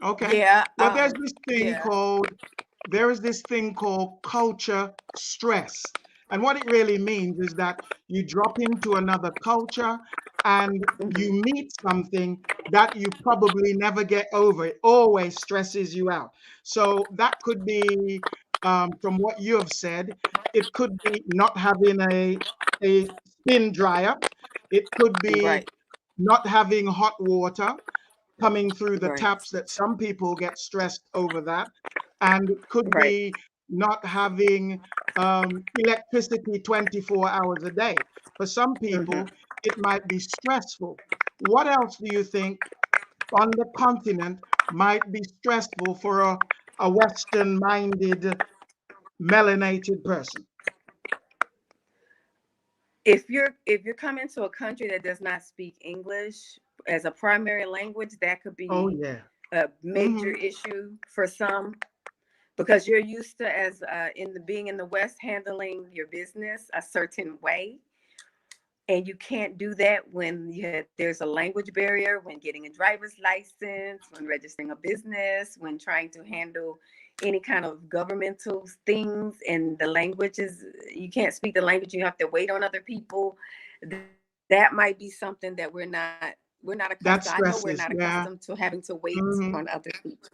A: Okay.
B: yeah,
A: Well, there's this thing
B: yeah.
A: called there is this thing called culture stress. And what it really means is that you drop into another culture and
B: Hmm.
A: you meet something that you probably never get over. It always stresses you out. So that could be, from what you have said, it could be not having a spin dryer. It could be
B: Right,
A: not having hot water coming through the
B: right,
A: taps, that some people get stressed over that. And it could
B: right.
A: be not having electricity 24 hours a day. For some
B: Hmm.
A: people, it might be stressful. What else do you think on the continent might be stressful for a Western minded, melanated person?
B: If you're coming to a country that does not speak English as a primary language, that could
A: Oh,
B: be
A: yeah.
B: a major
A: Hmm.
B: issue for some, because you're used to, as in the being in the West, handling your business a certain way, and you can't do that when there's a language barrier, when getting a driver's license, when registering a business, when trying to handle any kind of governmental things, and the language is, you can't speak the language, you have to wait on other people. That might be something that we're not accustomed.
A: That
B: I know we're
A: stresses.
B: not
A: Yeah.
B: accustomed to having to wait
A: Hmm.
B: on other people.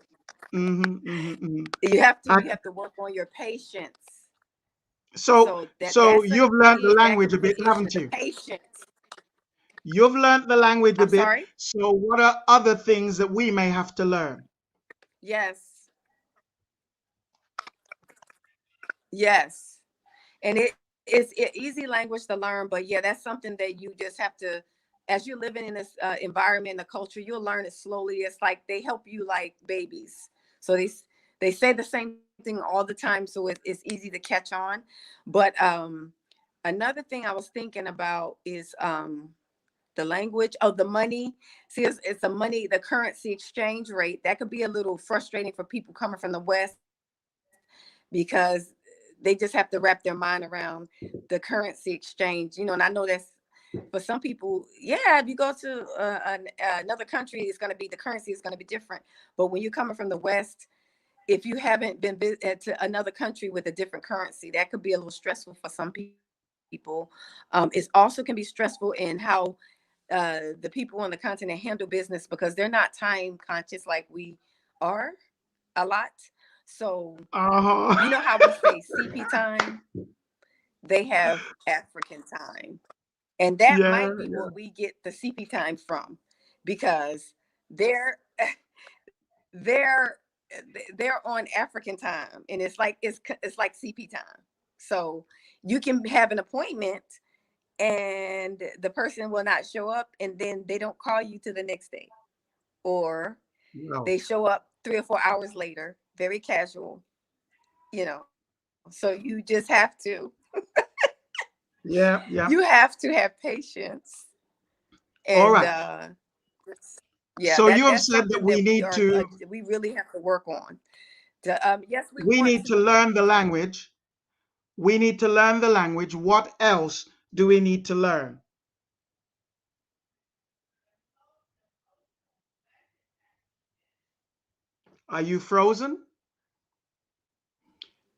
A: Hmm. Hmm. Hmm.
B: You have to
A: I,
B: you have to work on your patience.
A: so,
B: So
A: so you've learned the
B: that
A: language
B: could
A: a
B: be an
A: bit,
B: issue.
A: haven't
B: The
A: you?
B: patience.
A: You've learned the language a
B: I'm
A: bit.
B: sorry.
A: So, what are other things that we may have to learn?
B: Yes. Yes. And it's an easy language to learn, but yeah, that's something that you just have to, as you're living in this environment, the culture, you'll learn it slowly. It's like they help you like babies. So they say the same thing all the time, so it's easy to catch on. But another thing I was thinking about is the language of the money. See, it's a money, the currency exchange rate. That could be a little frustrating for people coming from the West, because they just have to wrap their mind around the currency exchange. And I know that's, for some people, yeah, if you go to another country, it's going to be, the currency is going to be different. But when you're coming from the West, if you haven't been to another country with a different currency, that could be a little stressful for some people. It also can be stressful in how the people on the continent handle business, because they're not time conscious like we are a lot. So you know
A: Uh-huh.
B: how we say CP time? They have African time. And that
A: Yeah,
B: might be
A: yeah.
B: what we get the CP time from, because they're they're they're on African time, and it's like CP time. So you can have an appointment and the person will not show up, and then they don't call you to the next day, or
A: Wow.
B: they show up 3 or 4 hours later, very casual. So you just have to
A: Yeah, yeah.
B: have patience. And
A: All right.
B: yeah,
A: So you have
B: that's
A: said that
B: something that we really have to work on. Yes, we
A: we
B: want
A: need
B: to.
A: to learn the language. We need to learn the language. What else do we need to learn? Are you frozen?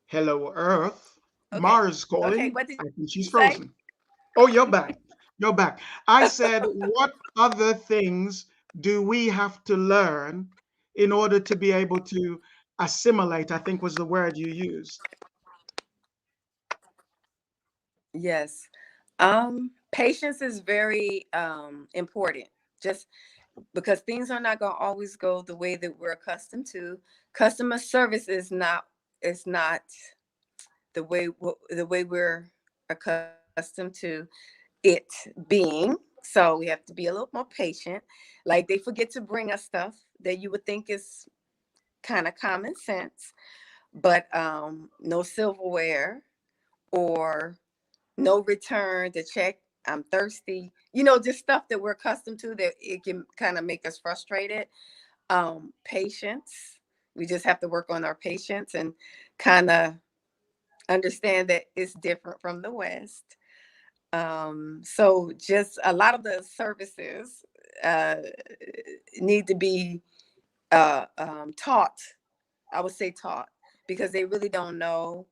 A: Hello, Earth.
B: Okay.
A: Mars
B: Okay.
A: calling.
B: What did
A: I think
B: you
A: she's
B: say?
A: frozen. Oh, you're back. You're back. I said, what other things do we have to learn in order to be able to assimilate? I think was the word you used.
B: Yes. Patience is very important. Just because things are not going to always go the way that we're accustomed to. Customer service is not the way we're accustomed to it being. So we have to be a little more patient. Like they forget to bring us stuff that you would think is kind of common sense, but no silverware or no return to check. I'm thirsty. Just stuff that we're accustomed to that it can kind of make us frustrated. Patience. We just have to work on our patience and kind of understand that it's different from the West. So just a lot of the services uh, need to be taught. I would say taught because they really don't know.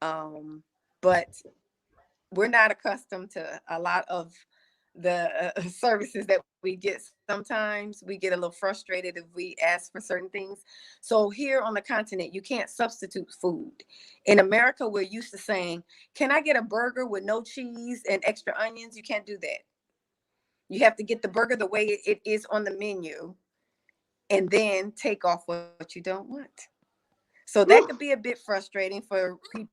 B: But we're not accustomed to a lot of the services that we get. Sometimes we get a little frustrated if we ask for certain things. So here on the continent, you can't substitute food. In America, we're used to saying, can I get a burger with no cheese and extra onions? You can't do that. You have to get the burger the way it is on the menu and then take off what you don't want. So that could be
A: Whew.
B: a bit frustrating for people.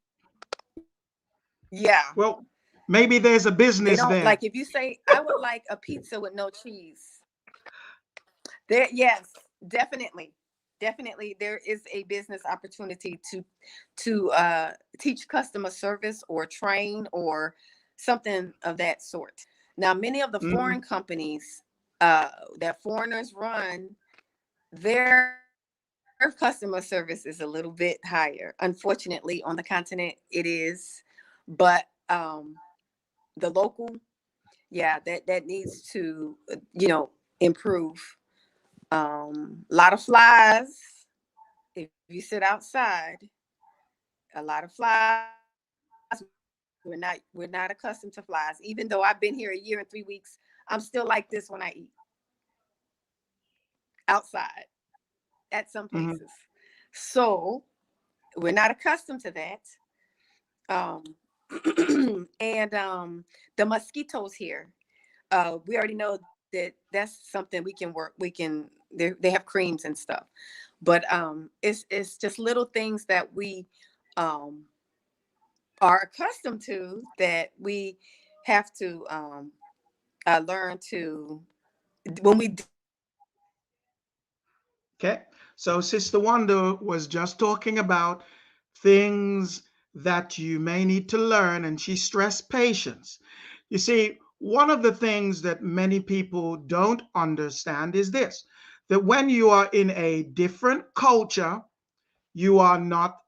B: Yeah.
A: Well, maybe there's a
B: They don't
A: business
B: like if
A: there.
B: you say, I would like a pizza with no cheese. There, yes, definitely. Definitely there is a business opportunity to teach customer service or train or something of that sort. Now, many of the
A: Mhm.
B: foreign companies that foreigners run, their customer service is a little bit higher. Unfortunately, on the continent it is, but the local, yeah, that needs to improve. A lot of flies. If you sit outside, a lot of flies. We're not accustomed to flies. Even though I've been here a year and 3 weeks, I'm still like this when I eat outside at some places.
A: Mhm.
B: So we're not accustomed to that. Um, and the mosquitoes here. We already know that that's something we can work. We can. They have creams and stuff, but it's just little things that we um are accustomed to that we have to learn to when we do it, we have to be patient.
A: Okay. So Sister Wanda was just talking about things that you may need to learn, and she stressed patience. You see, one of the things that many people don't understand is this, that when you are in a different culture, you are not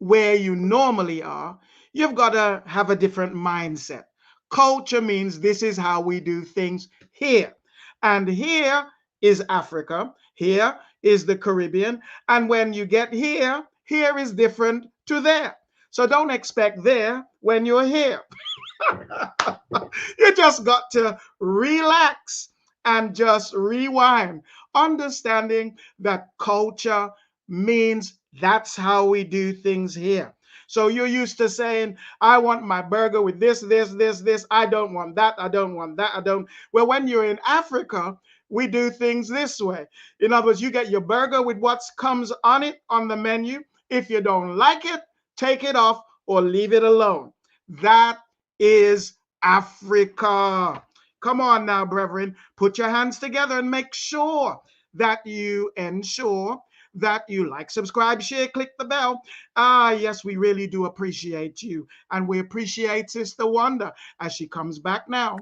A: where you normally are, you've got to have a different mindset. Culture means this is how we do things here. And here is Africa, here is the Caribbean. And when you get here, here is different to there. So don't expect there when you're here. You just got to relax and just rewind, understanding that culture means that's how we do things here. So you're used to saying, I want my burger with this. I don't want that. I don't want that. I don't. Well, when you're in Africa, we do things this way. In other words, you get your burger with what comes on it on the menu. If you don't like it, take it off or leave it alone. That is Africa. Come on now, brethren, put your hands together and make sure that you ensure that you like, subscribe, share, click the bell. Ah, yes, we really do appreciate you. And we appreciate Sister Wanda as she comes back now.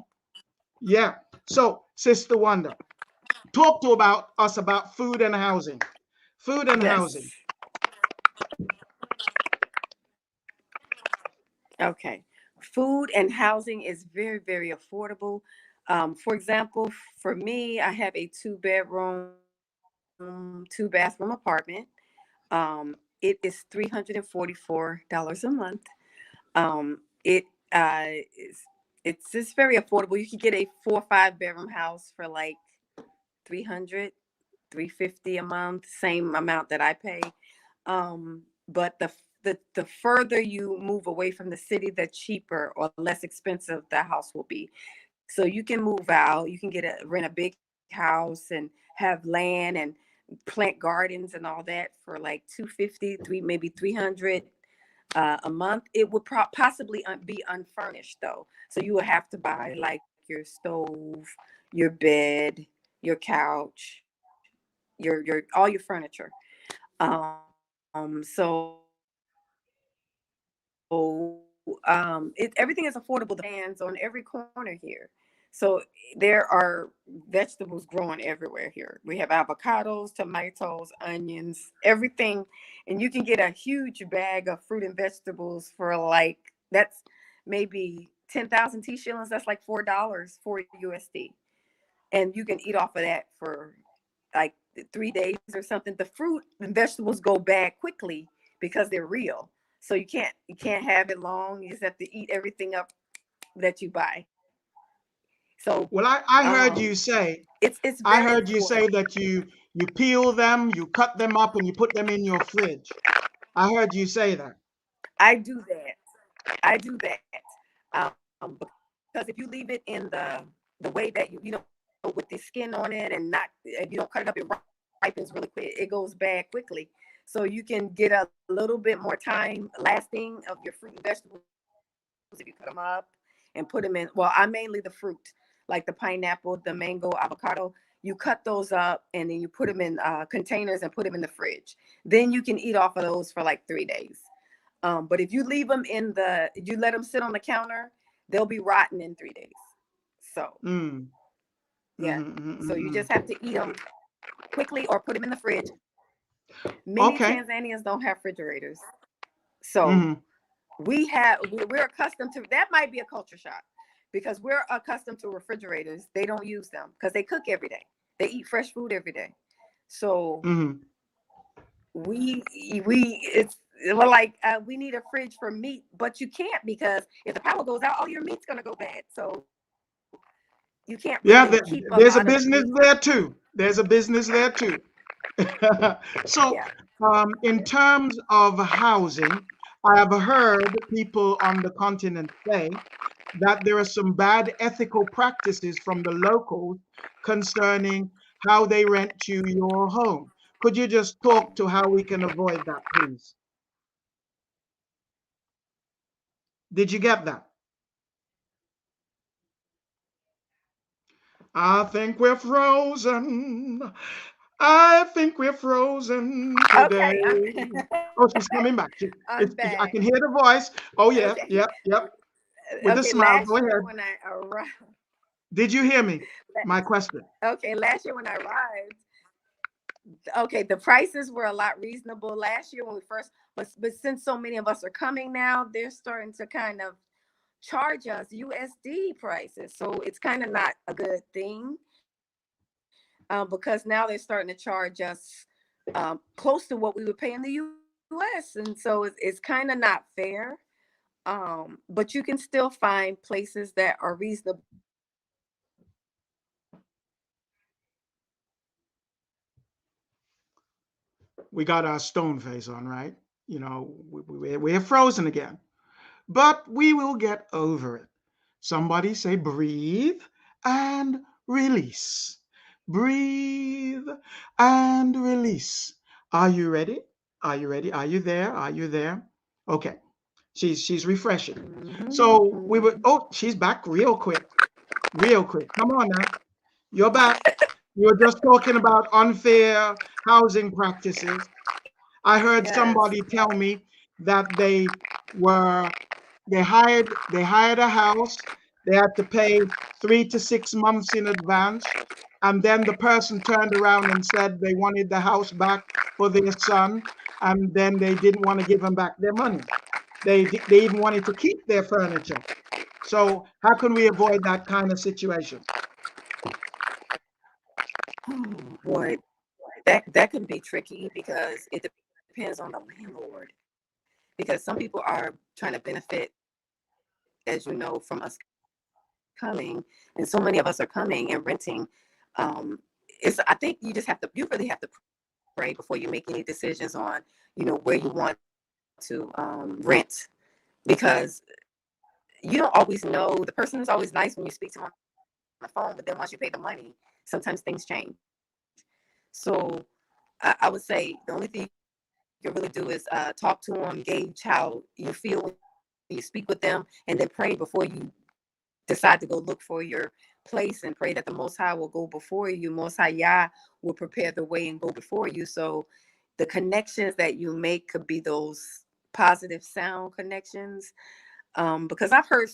A: Yeah. So, Sister Wanda, talk to about us about food and housing. Food and housing.
B: Yes. Okay. Food and housing is very, very affordable. For example, for me, I have a 2 bedroom. two-bathroom apartment. It is $344 a month. It is it's just very affordable. You can get a 4 or 5 bedroom house for like 300, 350 a month, same amount that I pay. But the further you move away from the city, the cheaper or less expensive the house will be. So you can move out, you can rent a big house and have land and plant gardens and all that for like 250, maybe 300 a month. It would possibly be unfurnished though. So you would have to buy like your stove, your bed, your couch, your all your furniture. So everything is affordable. The stands on every corner here. So there are vegetables growing everywhere here. We have avocados, tomatoes, onions, everything. And you can get a huge bag of fruit and vegetables for like, that's maybe 10,000 T shillings. That's like $4, 4 USD. And you can eat off of that for like 3 days or something. The fruit and vegetables go bad quickly because they're real. So you can't have it long. You just have to eat everything up that you buy. So
A: Well, I heard you say,
B: it's
A: I
B: very
A: heard you say
B: affordable.
A: that you peel them, you cut them up, and you put them in your fridge. I heard you say that.
B: I do that. I do that. Because if you leave it in the way that with the skin on it and not if you don't cut it up, it ripens really quick. It goes bad quickly. So you can get a little bit more time lasting of your fruit and vegetables if you cut them up and put them in. Well, I mainly the fruit, like the pineapple, the mango, avocado. You cut those up and then you put them in containers and put them in the fridge. Then you can eat off of those for like 3 days. But if you leave them you let them sit on the counter, they'll be rotten in 3 days. So
A: Mm.
B: yeah,
A: Mm-hmm, mm-hmm,
B: so you
A: mm-hmm.
B: just have to eat them quickly or put them in the fridge. Many
A: Okay.
B: Tanzanians don't have refrigerators, so
A: Mm-hmm.
B: we're accustomed to that. Might be a culture shock because we're accustomed to refrigerators. They don't use them because they cook every day. They eat fresh food every day. So
A: Mm-hmm.
B: it's we're like we need a fridge for meat, but you can't because if the power goes out, all your meat's gonna go bad. So you can't really
A: Yeah,
B: keep a lot of
A: there's a
B: meat.
A: business there too. There's a business there too.
B: Yeah.
A: So, in terms of housing, I have heard people on the continent say that there are some bad ethical practices from the locals concerning how they rent you your home. Could you just talk to how we can avoid that, please? Did you get that? I think we're frozen. I think we're frozen today.
B: Okay,
A: Oh, she's coming back.
B: I'm
A: I
B: back.
A: can hear the voice. Oh, yeah,
B: Okay.
A: yep, yep. With a
B: Okay,
A: smile. Go
B: last year
A: ahead.
B: when I arrived,
A: Did you hear me? My question.
B: okay, last year when I arrived, okay, the prices were a lot reasonable last year when we first, but since so many of us are coming now, they're starting to kind of charge us USD prices. So it's kind of not a good thing because now they're starting to charge us close to what we would pay in the US. And so it's kind of not fair. But you can still find places that are reasonable and you can still get a good price.
A: We got our stone face on, right? We're frozen again. But we will get over it. Somebody say breathe and release. Breathe and release. Are you ready? Are you ready? Are you there? Are you there? Okay. She's refreshing. So we were,
B: Mhm.
A: oh, she's back real quick. Real quick. Come on now. You're back. You were just talking about unfair housing practices. I heard
B: Yes.
A: somebody tell me that were they hired a house. They had to pay 3 to 6 months in advance, and then the person turned around and said they wanted the house back for their son, and then they didn't want to give them back their money. They even wanted to keep their furniture. So how can we avoid that kind of situation?
B: Oh, boy. that can be tricky because it depends on the landlord. Because some people are trying to benefit, as you know, from us coming, and so many of us are coming and renting. It's I think you really have to pray before you make any decisions on, where you want to rent, because you don't always know. The person is always nice when you speak to them on the phone, but then once you pay the money, sometimes things change. So I would say the only thing you can really do is talk to them, gauge how you feel when you speak with them, and then pray before you decide to go look for your place, and pray that the Most High will go before you. Most High Yah will prepare the way and go before you. So the connections that you make could be those positive sound connections. Because I've heard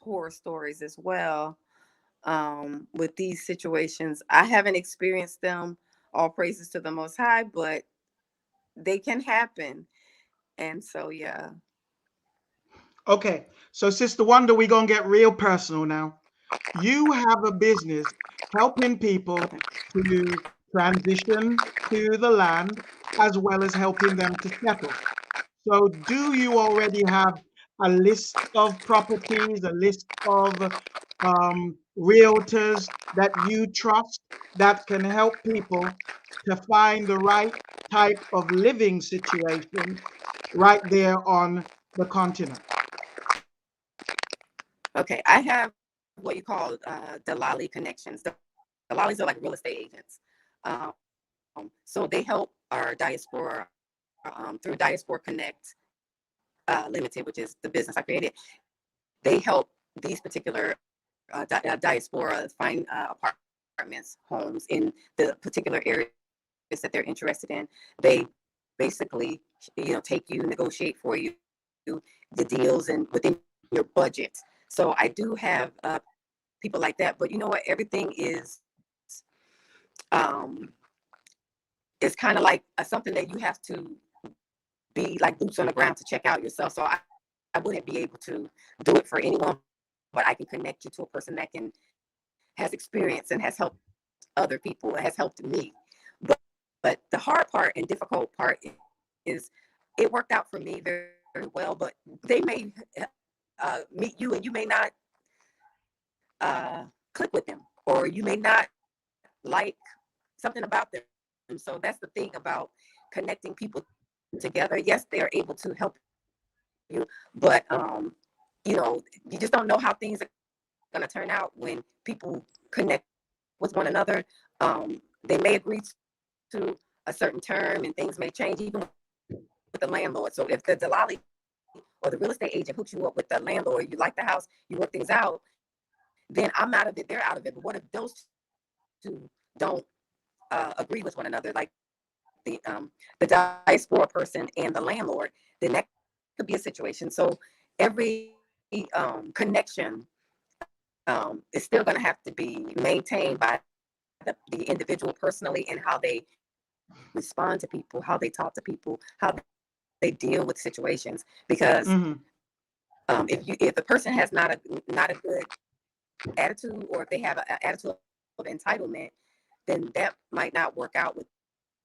B: horror stories as well, with these situations. I haven't experienced them. All praises to the Most High, but they can happen. And so, yeah.
A: Okay, so Sister Wanda, we're gonna get real personal now. You have a business helping people
B: Okay.
A: to transition to the land as well as helping them to settle. So, do you already have a list of properties, a list of realtors that you trust that can help people to find the right type of living situation right there on the continent?
B: Okay. I have what you call Dalali connections. Dalalis are like real estate agents. Um, so they help our diaspora through Diaspora Connect Limited, which is the business I created. They help these particular diaspora find apartments, homes in the particular areas that they're interested in. They basically, take you, negotiate for you the deals and within your budget. So I do have people like that, but you know what? Everything um, is kind of like something that you have to be like boots on the ground to check out yourself. So I wouldn't be able to do it for anyone, but I can connect you to a person that has experience and has helped other people, has helped me. But the hard part and difficult part is it worked out for me very, very well, but they may meet you and you may not click with them, or you may not like something about them. And so that's the thing about connecting people together. Yes, they're able to help you, but you just don't know how things are going to turn out when people connect with one another. They may agree to a certain term, and things may change even with the landlord. So if the Dalali or the real estate agent hooks you up with the landlord, you like the house, you work things out, then I'm out of it, they're out of it. But what if those two don't agree with one another, like the diaspora person and the landlord? Then that could be a situation. So every connection is still going to have to be maintained by the individual personally, and how they respond to people, how they talk to people, how they deal with situations. Because
A: Hmm.
B: if the person has not a good attitude, or if they have an attitude of entitlement, then that might not work out with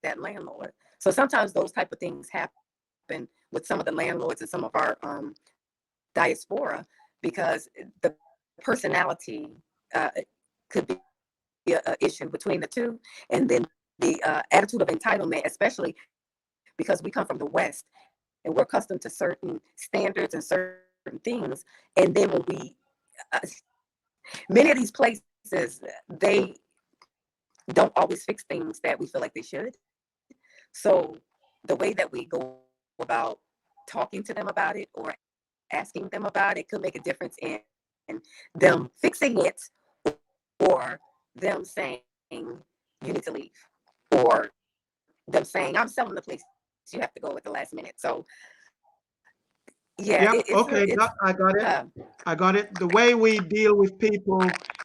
B: that landlord. So sometimes those type of things happen with some of the landlords and some of our diaspora, because the personality uh, could be an issue between the two, and then the attitude of entitlement, especially because we come from the West and we're accustomed to certain standards and certain things. And then when uh, many of these places, they don't always fix things that we feel like they should. So the way that we go about talking to them about it, or asking them about it, could make a difference in them fixing it, or them saying you need to leave, or them saying I'm selling the place, you have to go at the last minute. So yeah,
A: Yep. Okay. I got it.
B: uh,
A: I got it. The way we deal with people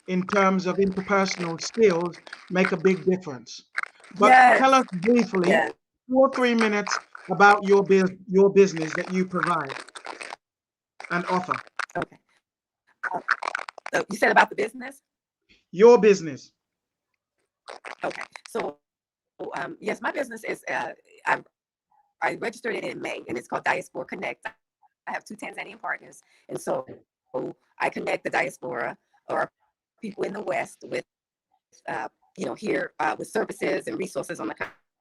A: in terms of interpersonal skills make a big difference. But tell
B: yes,
A: us briefly,
B: yes.
A: 2 or 3 minutes about your business that you provide and offer.
B: Okay. Uh, you said about the business.
A: Your business.
B: Okay. So yes, my business is, I registered it in May, and it's called Diaspora Connect. I have 2 Tanzanian partners, and so I connect the diaspora or people in the West with, here with services and resources on the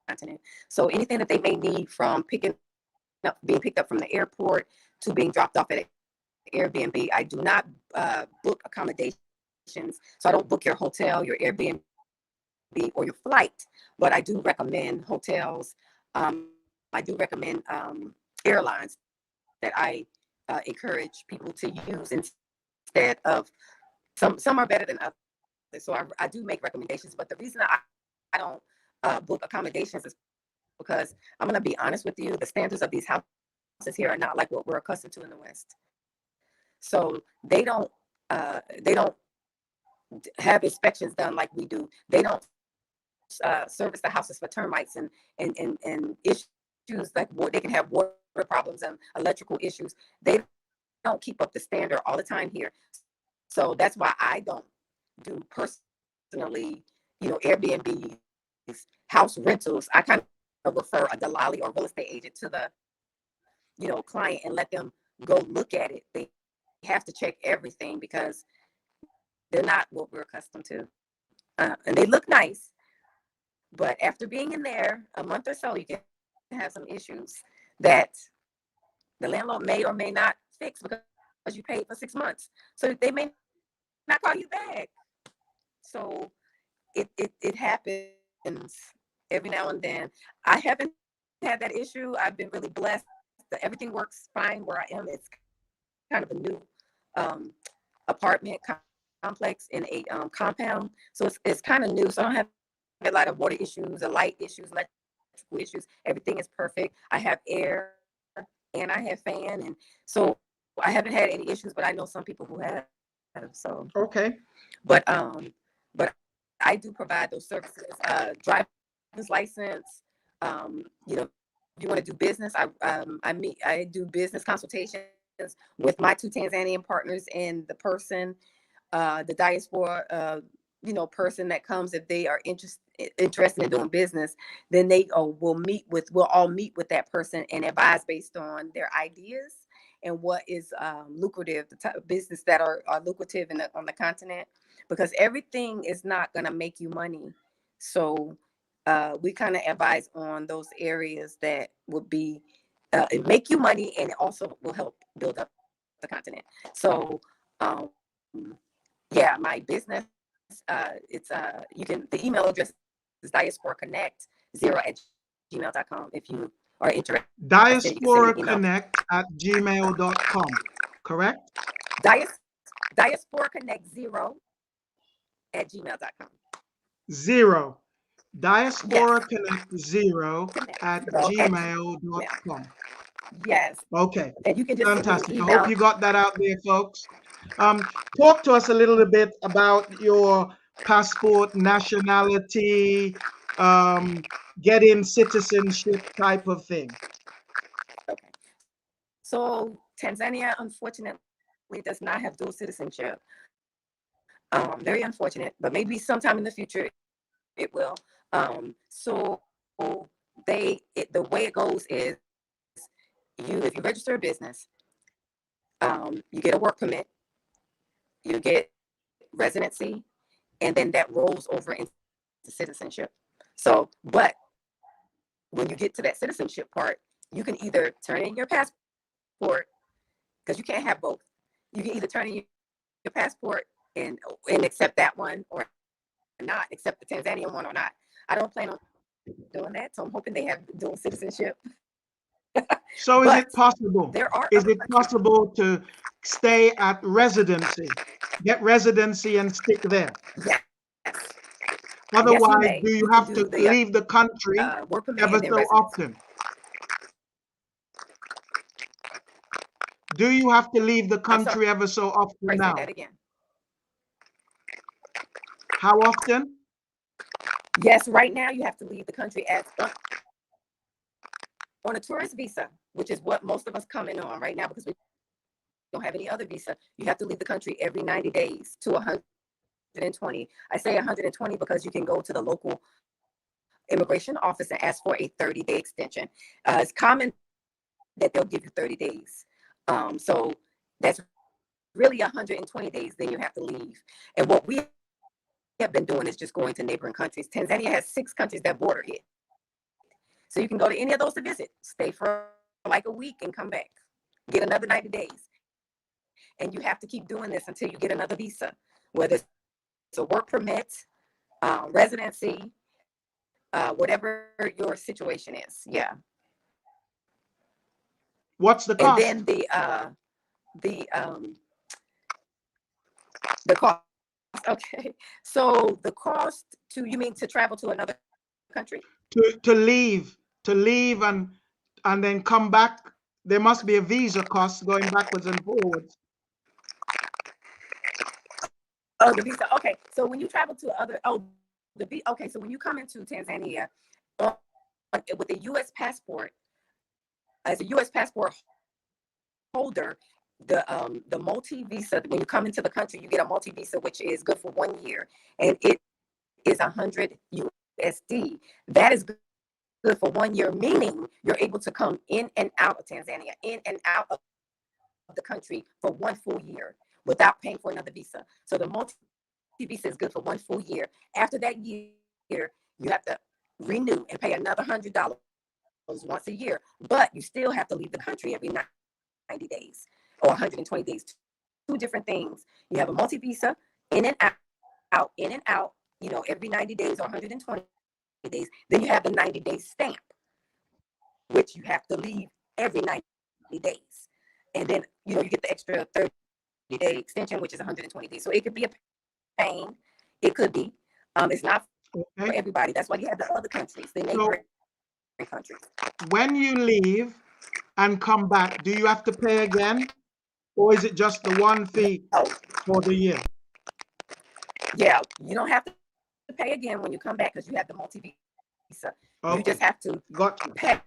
B: continent. So anything that they may need, from being picked up from the airport to being dropped off at Airbnb. I do not book accommodations, so I don't book your hotel, your Airbnb, or your flight, but I do recommend hotels. I do recommend airlines that I encourage people to use instead of some are better than others. So I do make recommendations, but the reason I don't book accommodations is because I'm going to be honest with you, the standards of these houses here are not like what we're accustomed to in the West. So they don't have inspections done like we do. They don't service the houses for termites and issues like they can have water problems and electrical issues. They don't keep up the standard all the time here. So that's why I don't do personally, Airbnb, house rentals. I kind of refer a Dalali or real estate agent to the, client and let them go look at it. They have to check everything because they're not what we're accustomed to. And they look nice, but after being in there a month or so, you can have some issues that the landlord may or may not fix because you paid for 6 months. So they may not call you back. So it happens every now and then. I haven't had that issue. I've been really blessed that everything works fine where I am. It's kind of a new apartment complex in a compound. So it's kind of new. So I don't have a lot of water issues, or light issues, electrical issues. Everything is perfect. I have air and I have fan. And so I haven't had any issues, but I know some people who have. So,
A: Okay.
B: but I do provide those services, driver's license. If you want to do business, I do business consultations with my 2 Tanzanian partners and the person, the diaspora, person that comes. If they are interested in doing business, then we'll all meet with that person and advise based on their ideas and what is lucrative, the type of business that are lucrative on the continent, because everything is not going to make you money. So we kind of advise on those areas that would be make you money, and it also will help build up the continent. So yeah, my business, the email address is diasporaconnect0@gmail.com. If you are interested, you can send me an email.
A: DiasporaConnect@gmail.com, correct?
B: Diasporaconnect0@gmail.com.
A: Zero.
B: Yes.
A: DiasporaConnect0@gmail.com.
B: Yes.
A: Okay,
B: And you can just send me an
A: fantastic. I hope
B: email.
A: you got that out there, folks. Talk to us a little bit about your passport, nationality, getting citizenship type of thing.
B: Okay. So Tanzania, unfortunately, does not have dual citizenship. Very unfortunate, but maybe sometime in the future it will. So the way it goes is, if you register a business, you get a work permit, you get residency, and then that rolls over into citizenship. So, but when you get to that citizenship part, you can either turn in your passport, because you can't have both. You can either turn in your passport and accept that one, or not accept the Tanzanian one, or not. I don't plan on doing that, so I'm hoping they have dual citizenship.
A: So is
B: But
A: it possible?
B: there are
A: Is
B: other
A: it
B: countries.
A: possible to stay at residency, get residency and stick there?
B: Yes, yes, you
A: Otherwise,
B: may.
A: do you
B: You can
A: have
B: do
A: to
B: the
A: leave the country
B: work permit
A: ever
B: and then
A: so
B: residency.
A: often? Do you have to leave the
B: I'm sorry,
A: country ever so often
B: say that
A: now?
B: again.
A: How often?
B: Yes, right now you have to leave the country on a tourist visa, which is what most of us come in on right now because we don't have any other visa. You have to leave the country every 90 days to 120. I say 120 because you can go to the local immigration office and ask for a 30-day extension. It's common that they'll give you 30 days. So that's really 120 days, then you have to leave. And what we have been doing is just going to neighboring countries. Tanzania has 6 countries that border it. So you can go to any of those to visit, stay for like a week and come back, get another 90 days. And you have to keep doing this until you get another visa, whether it's a work permit, residency, whatever your situation is. Yeah.
A: What's the
B: And
A: cost?
B: then the cost. Okay. So the cost you mean to travel to another country?
A: To leave and then come back. There must be a visa cost going backwards and forwards.
B: Oh, the visa. Okay. So when you travel to okay. So when you come into Tanzania with a U.S. passport, as a U.S. passport holder, the multi visa, when you come into the country, you get a multi visa, which is good for 1 year, and it is 100 USD. That is good for 1 year, meaning you're able to come in and out of Tanzania, in and out of the country for 1 full year without paying for another visa. So the multi visa is good for 1 full year. After that year, you have to renew and pay another $100 once a year, but you still have to leave the country every 90 days or 120 days. 2 different things. You have a multi visa, in and out, in and out, every 90 days or 120 days. Then you have the 90-day stamp, which you have to leave every 90 days. And then, you get the extra 30-day extension, which is 120 days. So it could be a pain. It could be. It's not for everybody. That's why you have the other countries, the neighboring countries.
A: When you leave and come back, do you have to pay again? Or is it just the one fee for the year?
B: Yeah, you don't have to pay again when you come back because you have the multi visa.
A: Okay.
B: You just have to pay.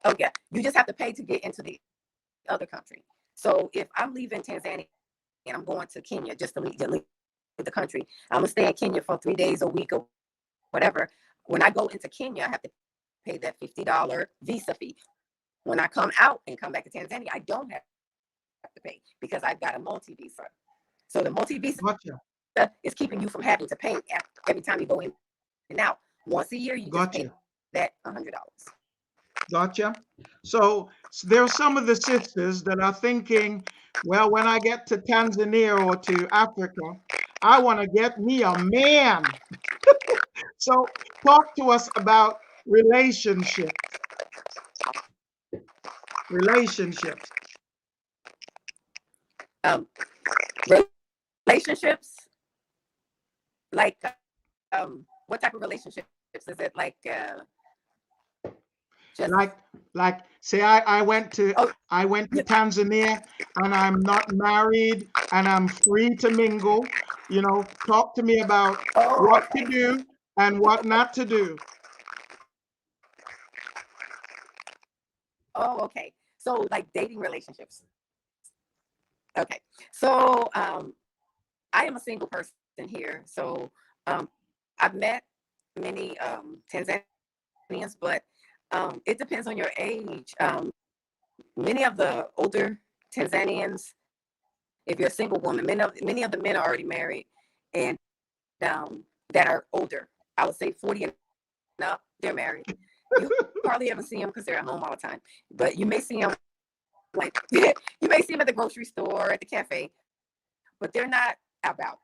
B: Oh yeah, you just have to pay to get into the other country. So if I'm leaving Tanzania and I'm going to Kenya just to leave the country, I'm gonna stay in Kenya for 3 days, a week, or whatever. When I go into Kenya, I have to pay that $50 visa fee. When I come out and come back to Tanzania, I don't have to pay because I've got a multi visa. So the multi visa is keeping you from having to pay every time you go in and out. Once a year, you just pay that $100.
A: Gotcha. So there are some of the sisters that are thinking, well, when I get to Tanzania or to Africa, I want to get me a man. So talk to us about relationships. Relationships.
B: Relationships, like what type of relationships? Is it like just
A: like say I went to Tanzania and I'm not married and I'm free to mingle, talk to me about what to do and what not to do.
B: Oh, okay. So like dating relationships. Okay. So I am a single person here. So I've met many Tanzanians, but it depends on your age. Many of the older Tanzanians, if you're a single woman, many of the men are already married and that are older. I would say 40 and up, they're married. You hardly ever see them because they're at home all the time. But you may see them you may see them at the grocery store, at the cafe, but they're not about.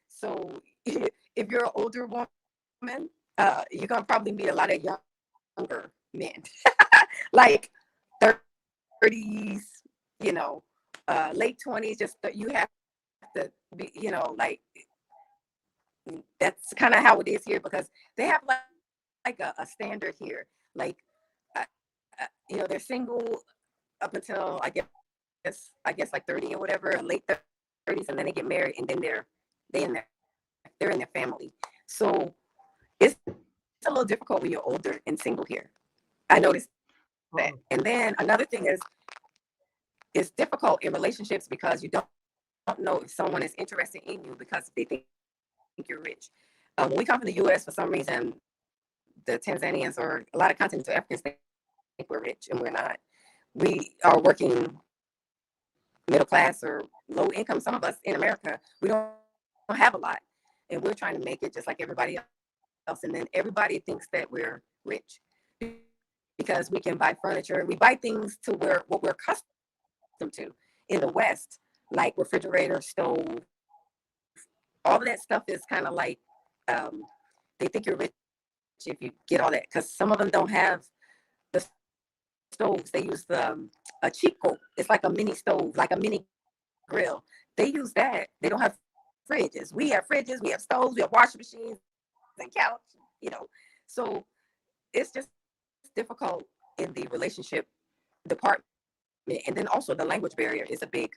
B: So if you're an older woman, you're gonna probably meet a lot of younger men, like 30s, late 20s. Just you have to be, that's kind of how it is here because they have like a standard here. Like, they're single up until I guess like 30 or whatever, or late 30s, and then they get married, and then they're in their family. So it's a little difficult when you're older and single here. I noticed that. And then another thing is it's difficult in relationships because you don't know if someone is interested in you because they think you're rich. When we come from the U.S., for some reason,
C: the Tanzanians or a lot of continental Africans think we're rich, and we're not. We are working middle class or low income. Some of us in America, we don't have a lot, and we're trying to make it just like everybody else. And then everybody thinks that we're rich because we can buy furniture. We buy things to where what we're accustomed to in the West, like refrigerator, stove, all of that stuff is kind of like they think you're rich if you get all that, because some of them don't have the stoves. They use a chico. It's like a mini stove, like a mini grill. They use that. They don't have fridges. We have fridges. We have stoves. We have washing machines and couch. So it's just difficult in the relationship department, and then also the language barrier is a big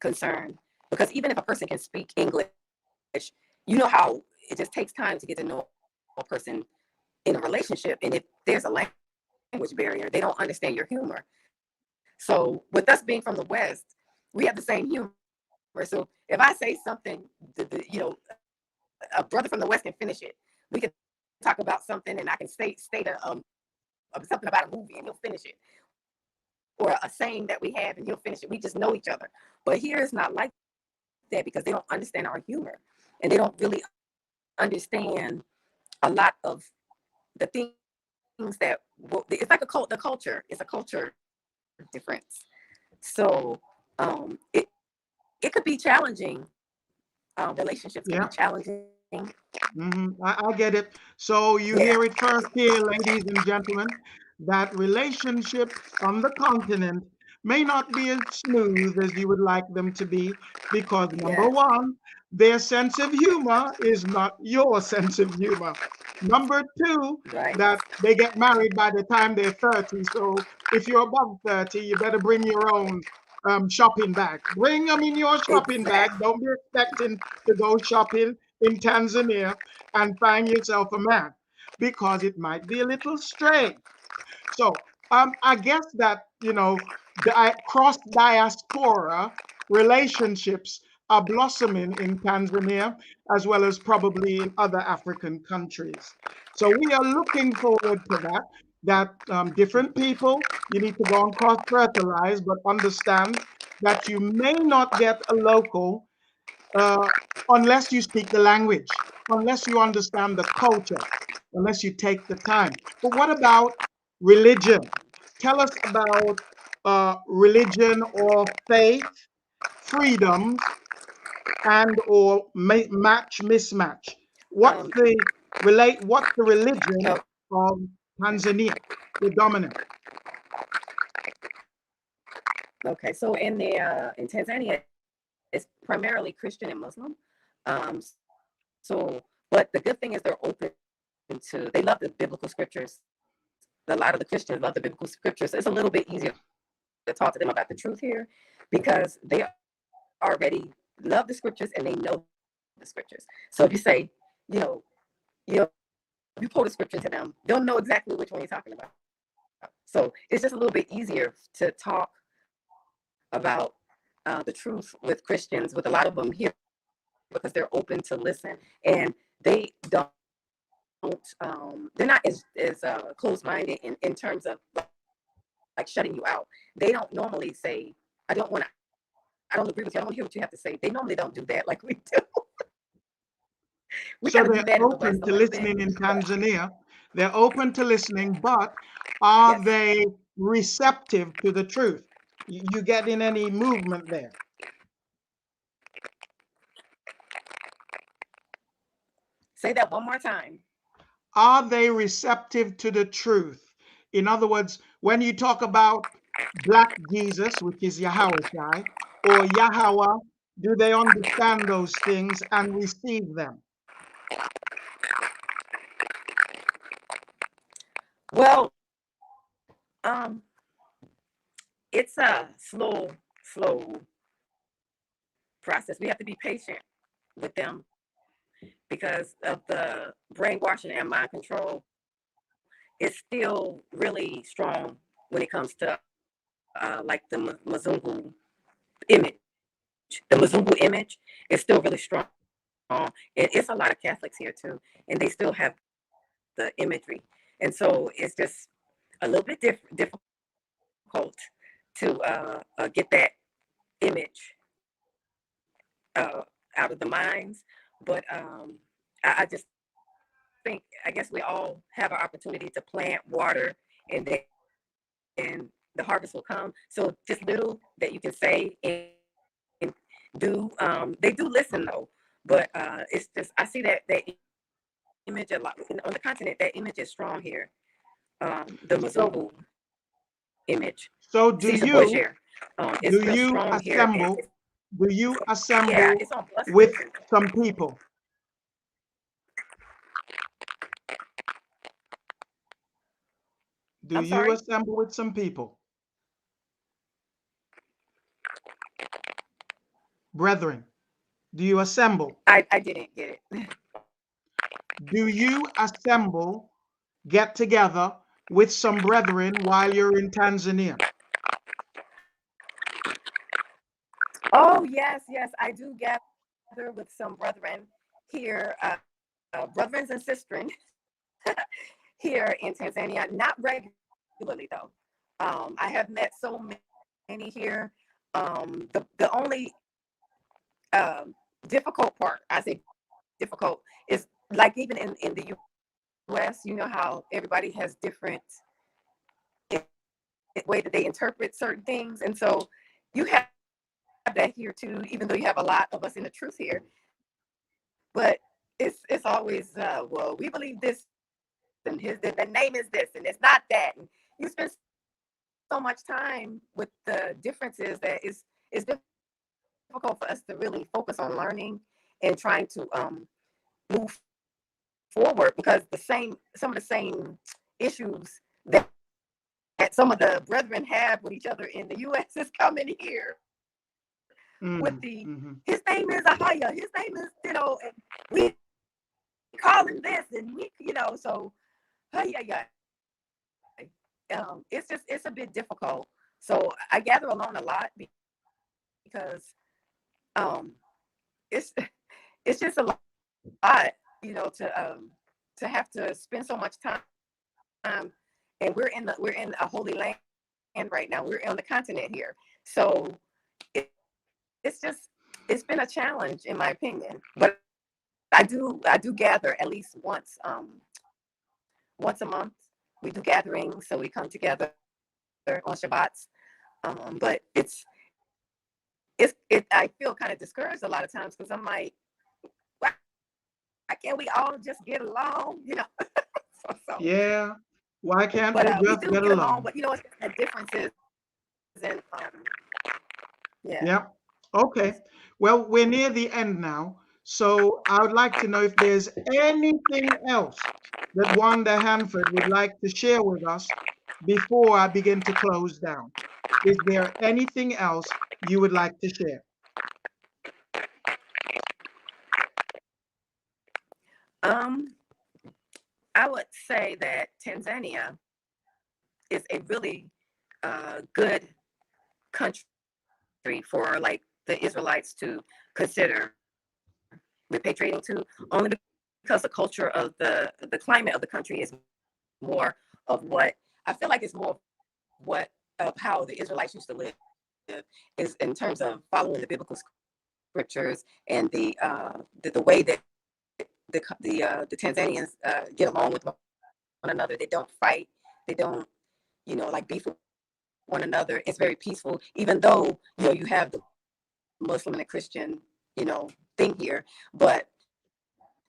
C: concern, because even if a person can speak English, how it just takes time to get to know a person in a relationship, and if there's a language barrier, they don't understand your humor. So with us being from the West, we have the same humor. So if I say something, a brother from the West can finish it. We can talk about something, and I can state something about a movie, and he'll finish it, or a saying that we have, and he'll finish it. We just know each other. But here it's not like that, because they don't understand our humor, and they don't really understand a lot of the things that it's like the culture. It's a culture difference. So it could be challenging. Relationships can be challenging.
A: I get it. So you hear it first here, ladies and gentlemen, that relationships on the continent may not be as smooth as you would like them to be, because number one, their sense of humor is not your sense of humor. Number two,
C: Right.
A: that they get married by the time they're 30. So if you're above 30, you better bring your own shopping bag. Bring them in your shopping bag.
C: Exactly.
A: Don't be expecting to go shopping in Tanzania and find yourself a man, because it might be a little strange. So I guess that, the cross diaspora relationships are blossoming in Tanzania, as well as probably in other African countries. So we are looking forward to that different people, you need to go and cross fertilize, but understand that you may not get a local uh, unless you speak the language, unless you understand the culture, unless you take the time. But what about religion? Tell us about religion or faith, freedoms, and or match mismatch.
C: Um,
A: What's the religion
C: oh,
A: of Tanzania? The dominant.
C: okay. So in Tanzania, it's primarily Christian and Muslim. Um, so, but the good thing is they're open to. They love the biblical scriptures. A lot of the Christians love the biblical scriptures. It's a little bit easier to talk to them about the truth here, because they already love the scriptures and they know the scriptures. So if you say, you know, you know, you quote a scripture to them, they'll know exactly which one you're talking about. So it's just a little bit easier to talk about the truth with Christians, with a lot of them here, because they're open to listen, and they don't. They're not as closed-minded in terms of like shutting you out. They don't normally say, "I don't want to. I don't agree with you. I don't want to hear what you have to say." They normally don't do that like we do. We
A: So
C: kind of do
A: they're
C: that in the West
A: open
C: a
A: to
C: little bit.
A: listening in Tanzania. They're open to listening, but are
C: Yes.
A: they receptive to the truth? You getting any movement there?
C: Say that one more time.
A: Are they receptive to the truth? In other words, when you talk about Black Jesus, which is Yahweh or Yahweh, do they understand those things and receive them?
C: Well, um, it's a slow process. We have to be patient with them because of the brainwashing and mind control. It's still really strong when it comes to like the Mzungu image. The Mzungu image is still really strong. It's a lot of Catholics here too, and they still have the imagery. And so it's just a little bit difficult to get that image out of the minds. But I just think, I guess we all have an opportunity to plant, water, and then the harvest will come. So just little that you can say and do. They do listen though, but it's just, I see that image a lot on the continent. That image is strong here. The
A: So,
C: Mzungu image,
A: so
C: Caesar Borgia. It's
A: do
C: real
A: you
C: strong here, and
A: assemble? Do you
C: yeah,
A: assemble
C: it's on buses.
A: with some people? Do
C: I'm
A: you
C: sorry,
A: assemble with some people, brethren? Do you assemble?
C: I didn't get it.
A: Do you assemble, get together with some brethren while you're in Tanzania?
C: Oh yes, yes, I do gather with some brethren here, brethren and sisters here in Tanzania. Not regularly though. I have met so many here. The only difficult part, I say difficult, is like even in the US, you know how everybody has different way that they interpret certain things. And so you have that here too, even though you have a lot of us in the truth here. But it's always, well, we believe this, and the name is this, and it's not that. And you spend so much time with the differences that it's difficult for us to really focus on learning and trying to move forward, because some of the same issues that some of the brethren have with each other in the U.S. is coming here with
A: Mm,
C: the,
A: mhm.
C: his name is Ahaya, his name is, and we call him this, and so yeah. It's a bit difficult. So I gather alone a lot because um, it's it's just a lot, to have to spend so much time. And we're in a holy land right now. We're on the continent here, so it, it's just, it's been a challenge in my opinion. But I do gather at least once a month. We do gatherings, so we come together on Shabbats. But I feel kind of discouraged a lot of times because I'm like, why can't we all just get along? So
A: Yeah. Why can't
C: but
A: we
C: we
A: just
C: do
A: get
C: get along.
A: along?
C: But it's the differences, and yeah.
A: Yeah. Okay. Well, we're near the end now. So I would like to know if there's anything else that Wanda Hanford would like to share with us before I begin to close down. Is there anything else you would like to share?
C: Um, I would say that Tanzania is a really good country for like the Israelites to consider repatriating to, only because the culture of the climate of the country is more of what I feel like it's more of what of how the Israelites used to live, is in terms of following the biblical scriptures, and the way that the Tanzanians get along with one another. They don't fight. They don't like beef with one another. It's very peaceful, even though you have the Muslim and the Christian thing here, but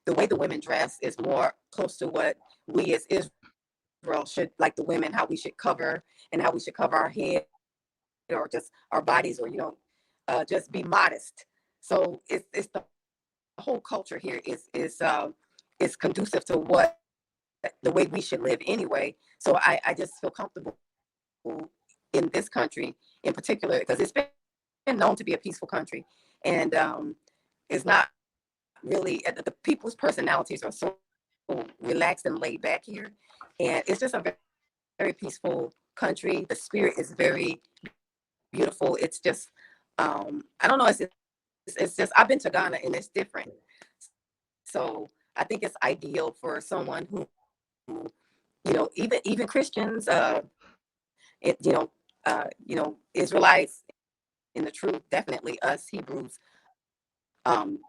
C: the way the women dress is more close to what we as Israel should, like the women, how we should cover, and how we should cover our head or just our bodies, or just be modest. So it's the whole culture here is conducive to what the way we should live anyway. So I just feel comfortable in this country in particular, because it's been known to be a peaceful country, and it's not really, the people's personalities are so relaxed and laid back here, and it's just a very, very peaceful country. The spirit is very beautiful. It's just I don't know. It's just, I've been to Ghana and it's different. So I think it's ideal for someone who even Christians, Israelites in the truth, definitely us Hebrews.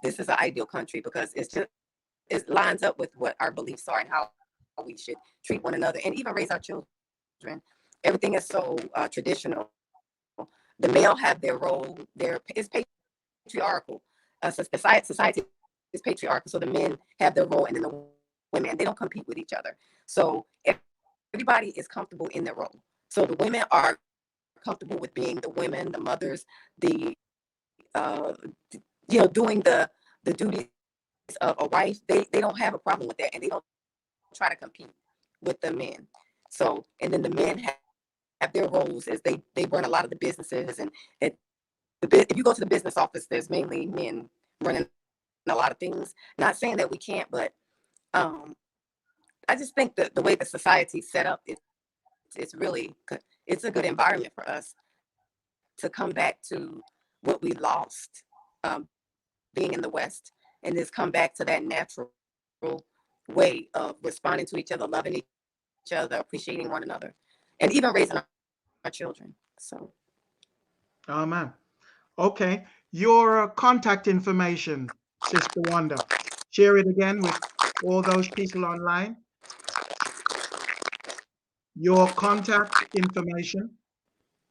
C: This is an ideal country because it lines up with what our beliefs are and how we should treat one another and even raise our children. Everything is so traditional. The male have their role. It's patriarchal. Society is patriarchal. So the men have their role, and then the women, they don't compete with each other. So everybody is comfortable in their role. So the women are comfortable with being the women, the mothers, the uh, doing the duties of a wife. They don't have a problem with that, and they don't try to compete with the men. So, and then the men have their roles as they run a lot of the businesses, and if you go to the business office, there's mainly men running a lot of things. Not saying that we can't, but um, I just think that the way the society's set up, it's really it's a good environment for us to come back to what we lost, being in the West, and just come back to that natural way of responding to each other, loving each other, appreciating one another, and even raising our children. So,
A: Amen. Okay. Your contact information, Sister Wanda. Share it again with all those people online. Your contact information.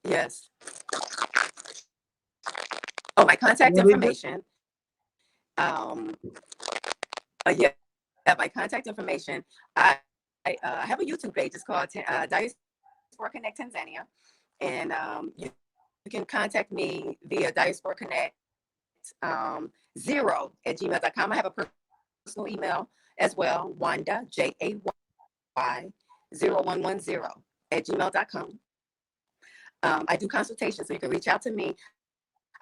C: yes. Oh, my contact
A: What is it?
C: information. Um, yeah, my contact information. I, I have a YouTube page. It's called Diaspora Connect Tanzania, and you can contact me via Diaspora Connect 0 at gmail.com. I have a personal email as well, Wanda JAY 0110 at gmail.com. I do consultations, so you can reach out to me.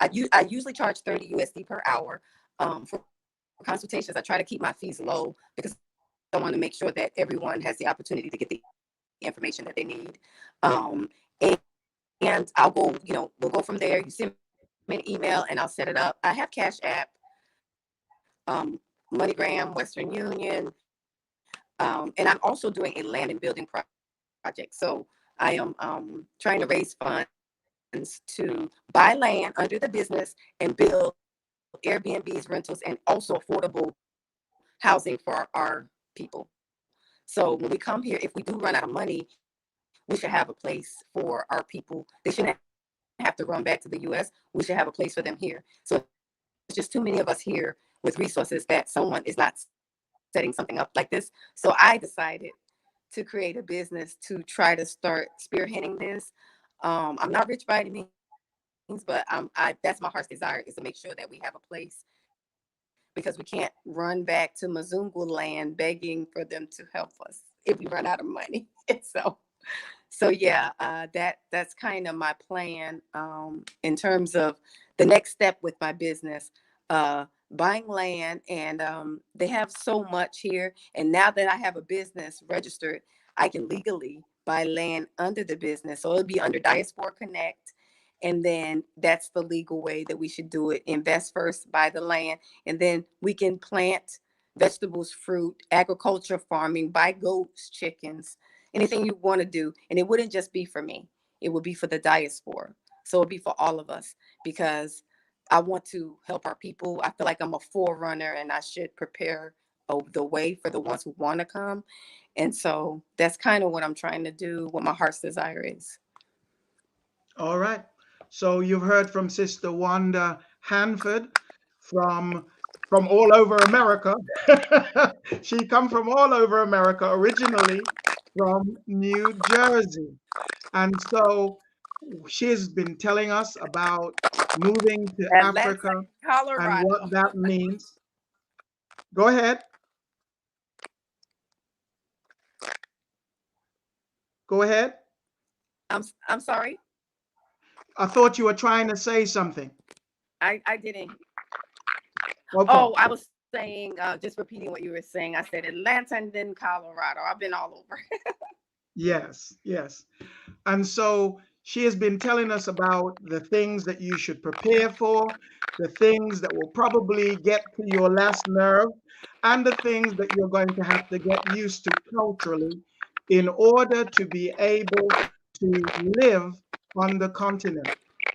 C: I usually charge 30 USD per hour for consultations. I try to keep my fees low because I want to make sure that everyone has the opportunity to get the information that they need. Um, and, and I'll go, we'll go from there. You send me an email and I'll set it up. I have Cash App, um, MoneyGram, Western Union, and I'm also doing a land and building project. So I am trying to raise funds to buy land under the business and build Airbnbs, rentals, and also affordable housing for our people. So when we come here, if we do run out of money, we should have a place for our people. They shouldn't have to run back to the US. We should have a place for them here. So it's just too many of us here with resources that someone is not setting something up like this. So I decided to create a business to try to start spearheading this. I'm not rich by any means, but that's my heart's desire, is to make sure that we have a place, because we can't run back to Mzungu land begging for them to help us if we run out of money. So yeah, that's kind of my plan in terms of the next step with my business, buying land, and they have so much here. And now that I have a business registered, I can legally buy land under the business. So it'll be under Diaspora Connect. And then that's the legal way that we should do it. Invest first, buy the land, and then we can plant vegetables, fruit, agriculture, farming, buy goats, chickens, anything you want to do. And it wouldn't just be for me, it would be for the diaspora. So it'd be for all of us, because I want to help our people. I feel like I'm a forerunner and I should prepare the way for the ones who want to come. And so that's kind of what I'm trying to do, what my heart's desire is.
A: All right. So you've heard from Sister Wanda Handford from all over America. She come from all over America, originally from New Jersey. And so she's been telling us about moving to
B: Atlanta,
A: Africa and
B: Colorado.
A: what that means. Go ahead. Go ahead.
C: I'm sorry.
A: I thought you were trying to say something.
C: I didn't.
A: Okay.
C: Oh, I was saying, just repeating what you were saying. I said Atlanta and then Colorado. I've been all over.
A: Yes, yes. And so she has been telling us about the things that you should prepare for, the things that will probably get to your last nerve. and the things that you're going to have to get used to culturally in order to be able to live on the continent.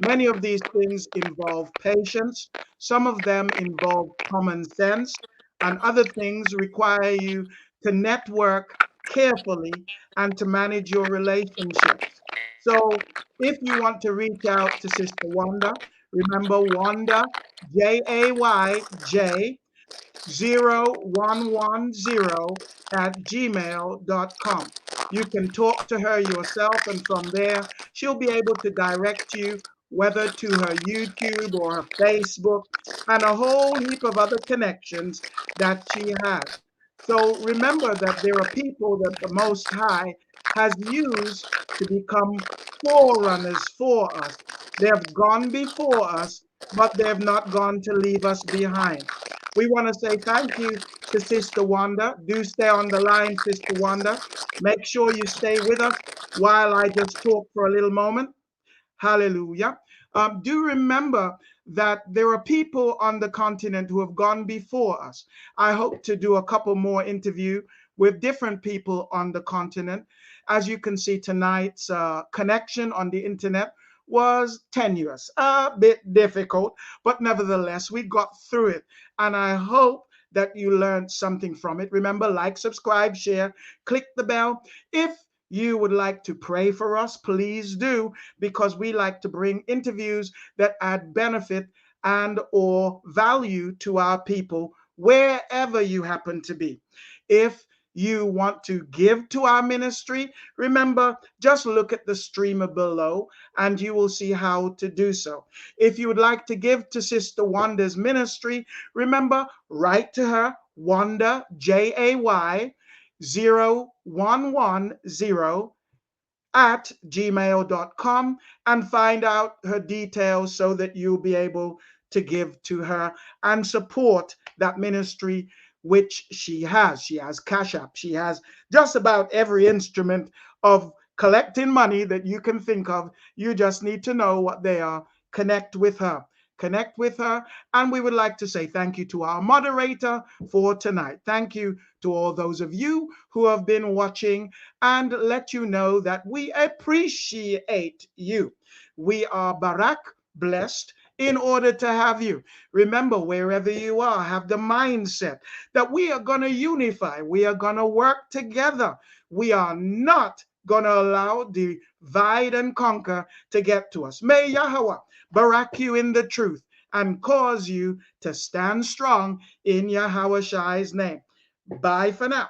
A: Many of these things involve patience, some of them involve common sense, and other things require you to network carefully and to manage your relationships. So, if you want to reach out to Sister Wanda, remember Wanda, JAYJ0110 at gmail.com. You can talk to her yourself, and from there, she'll be able to direct you whether to her YouTube or her Facebook and a whole heap of other connections that she has. So remember that there are people that the Most High has used to become forerunners for us. They have gone before us, but they have not gone to leave us behind. We want to say thank you to Sister Wanda. Do stay on the line, Sister Wanda. Make sure you stay with us while I just talk for a little moment. Hallelujah. Do remember that there are people on the continent who have gone before us. I hope to do a couple more interviews with different people on the continent. As you can see, tonight's connection on the internet was tenuous, a bit difficult, but nevertheless, we got through it. And I hope that you learned something from it. Remember, like, subscribe, share, click the bell. If you would like to pray for us, please do, because we like to bring interviews that add benefit and or value to our people wherever you happen to be. If you want to give to our ministry, remember, just look at the streamer below and you will see how to do so. If you would like to give to Sister Wanda's ministry, remember, write to her, Wanda, JAY0110 at gmail.com, and find out her details so that you'll be able to give to her and support that ministry which she has. She has Cash App. She has just about every instrument of collecting money that you can think of. You just need to know what they are. Connect with her. Connect with her. And we would like to say thank you to our moderator for tonight. Thank you to all those of you who have been watching, and let you know that we appreciate you. We are Barak, blessed, in order to have you. Remember, wherever you are, have the mindset that we are going to unify. We are going to work together. We are not going to allow divide and conquer to get to us. May Yahweh barak you in the truth and cause you to stand strong in Yahweh Shai's name. Bye for now.